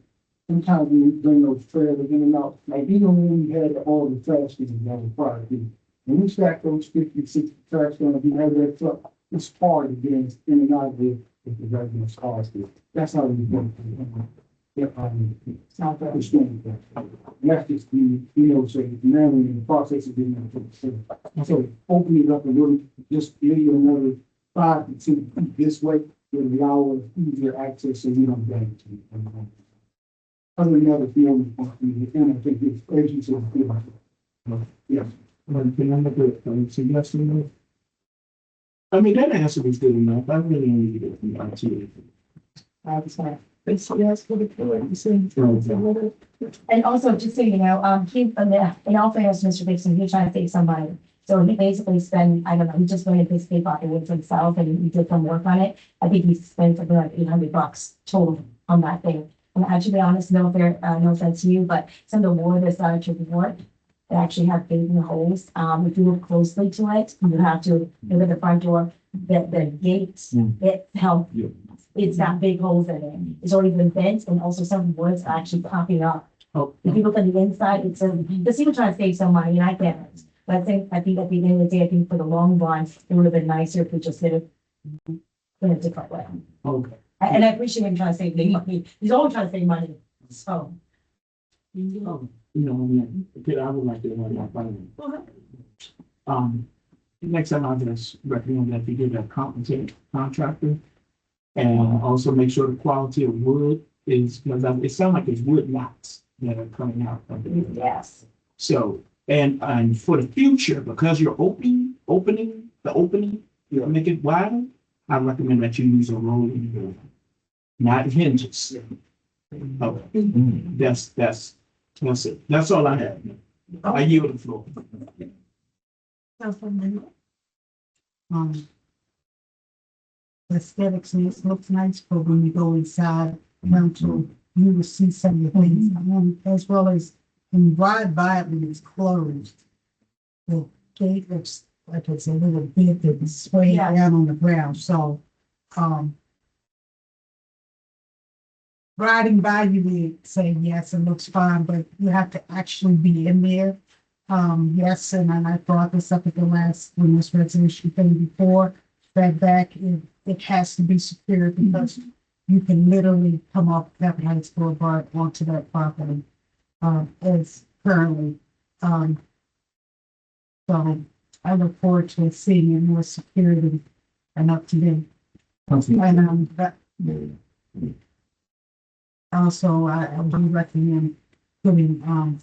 sometimes we bring those trailers in and out, like even when we had all the trash things that were prior to. When we stack those 50, 60 trash cans, we have that truck, it's hard to get in and out of there if the residents cars do. That's how we do it. It's not that it's doing that. And that's just the, so now we're in the process of being able to. So open it up a little, just maybe another 5 to 10 feet this way, will allow us easier access so we don't damage it. Other than that, feeling, and I think it's, as you said, yes.
Suggestion. I mean, that answer was good enough. I really only get it from IT.
Yes, for the floor. You said.
And also, just so you know, he, in all fairness, Mr. Dixon, he was trying to save some money. So he basically spent, I don't know, he just went and basically bought the wood for himself and he did some work on it. I think he spent something like $800 total on that thing. And actually, to be honest, no offense to you, but some of the wood is starting to rot. It actually have gaping holes. If you look closely to it, you have to look at the front door, the gates, it's got big holes in it. It's already been bent and also some wood's actually popping up.
Oh.
If you look on the inside, it's just people trying to save some money and I get it. But I think at the end of the day, I think for the long run, it would have been nicer if we just did it in a different way.
Okay.
And I appreciate him trying to save big money. He's always trying to save money. So.
I would like to run my finance. Next time I just recommend that you get a competent contractor. And also make sure the quality of wood is, because it sounds like it's wood knots that are coming out of it.
Yes.
So, and for the future, because you're opening, you make it wider, I recommend that you use a rolling door, not hinges. Okay. That's it. That's all I have. I yield the floor.
Aesthetics looks nice, but when you go inside, you will see some of the things, as well as when you ride by it when it's closed. The gate looks like it's a little bit that's swaying down on the ground, so, riding by, you may say, yes, it looks fine, but you have to actually be in there. Yes, and then I brought this up at the last, when this resolution came before, that back, it has to be secure because you can literally come off Pepper Heights Boulevard onto that property, as currently. So I look forward to seeing it more security and up to date. And, that, also, I do recommend putting,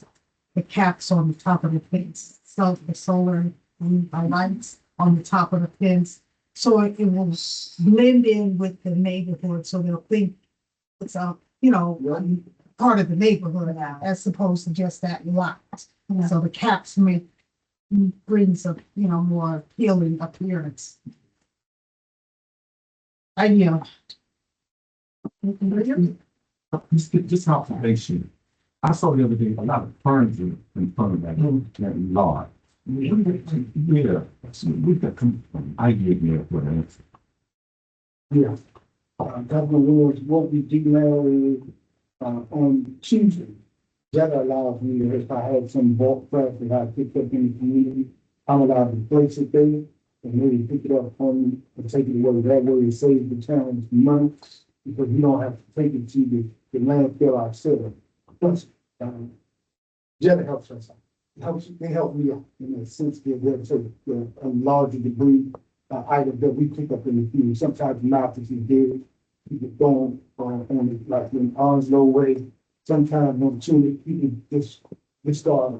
the caps on the top of the fence, so the solar lights on the top of the fence. So it will blend in with the neighborhood, so they'll think it's a, part of the neighborhood as opposed to just that lot. So the caps brings a, more appealing appearance.
Just observation. I saw the other day a lot of furniture in front of that lot. Yeah, we got some idea here for that.
Yeah. Governor Lewis, what we do now is, on Tuesday, that allows me, if I had some bulk trash that I picked up in the community, I'm allowed to place it there and maybe pick it up from me and take it away. That way it saves the town money because we don't have to take it to the landfill ourselves. Plus, Jetta helps us out. They help me out in the sense that they're a larger debris item that we pick up in the field. Sometimes not if you did, you could go on it like in Onslow way. Sometimes on Tunic, you can just start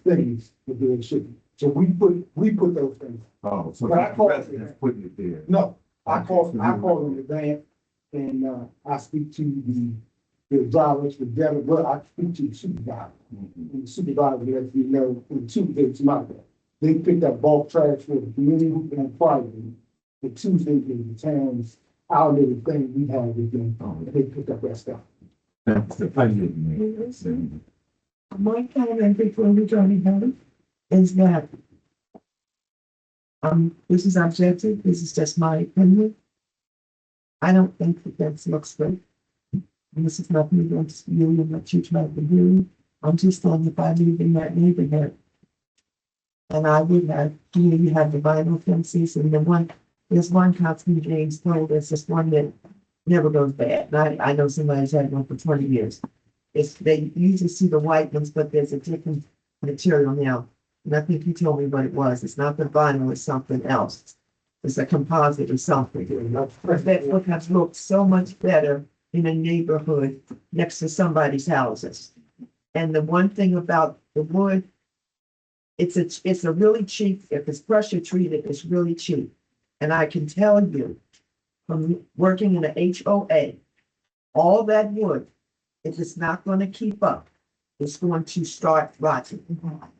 things with their shipping. So we put those things.
Oh, so
But I call it-
residents putting it there.
No, I call in advance and I speak to the drivers, the debtor, but I speak to the supervisor. And the supervisor lets me know in 2 days, they pick up bulk trash for the community and privately. The Tuesday is the town's our little thing we have with them, they pick up that stuff.
That's the thing.
My comment before we go any further is that this is objective, this is just my opinion. I don't think the fence looks good. And this is nothing against you and what you tried to do. I'm just on if I live in that neighborhood. And I would have, you have the vinyl fences and there's one constant James told, there's this one that never goes bad. And I know somebody's had one for 20 years. They usually see the white ones, but there's a different material now. And I think you told me what it was. It's not the vinyl, it's something else. It's a composite or something. But that would have looked so much better in a neighborhood next to somebody's houses. And the one thing about the wood, it's a really cheap, if it's pressure treated, it's really cheap. And I can tell you, from working in a HOA, all that wood, if it's not going to keep up, it's going to start rotting.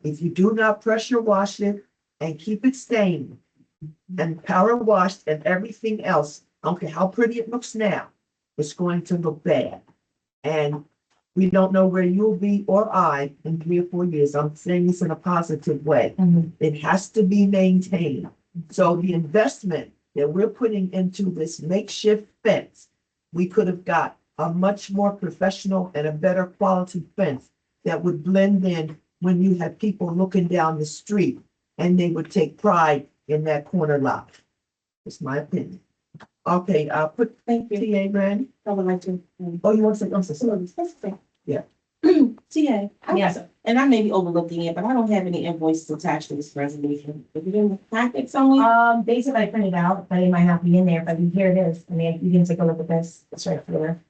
If you do not pressure wash it and keep it stained and power washed and everything else, I don't care how pretty it looks now, it's going to look bad. And we don't know where you'll be or I in 3 or 4 years. I'm saying this in a positive way. It has to be maintained. So the investment that we're putting into this makeshift fence, we could have got a much more professional and a better quality fence that would blend in when you have people looking down the street and they would take pride in that corner lot. It's my opinion. Okay, I'll put TA Randy.
I would like to.
Oh, you want to say, I'm sorry. Yeah.
TA, yes, and I may be overlooking it, but I don't have any invoices attached to this resolution. Is it in the packet somewhere?
Basically I printed out, but it might not be in there, but here it is. I mean, you can take a look at this. It's right there.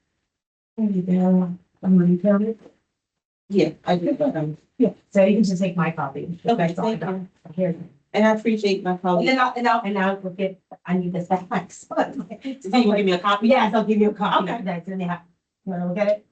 I'm going to count it.
Yeah, I do.
Yeah, so you can just take my copy.
Okay, thank you.
Here.
And I appreciate my
And
colleague.
then I'll look at, I need this back. So
So you can give me a copy?
Yes, I'll give you a copy.
Okay.
That's in there. You wanna look at it?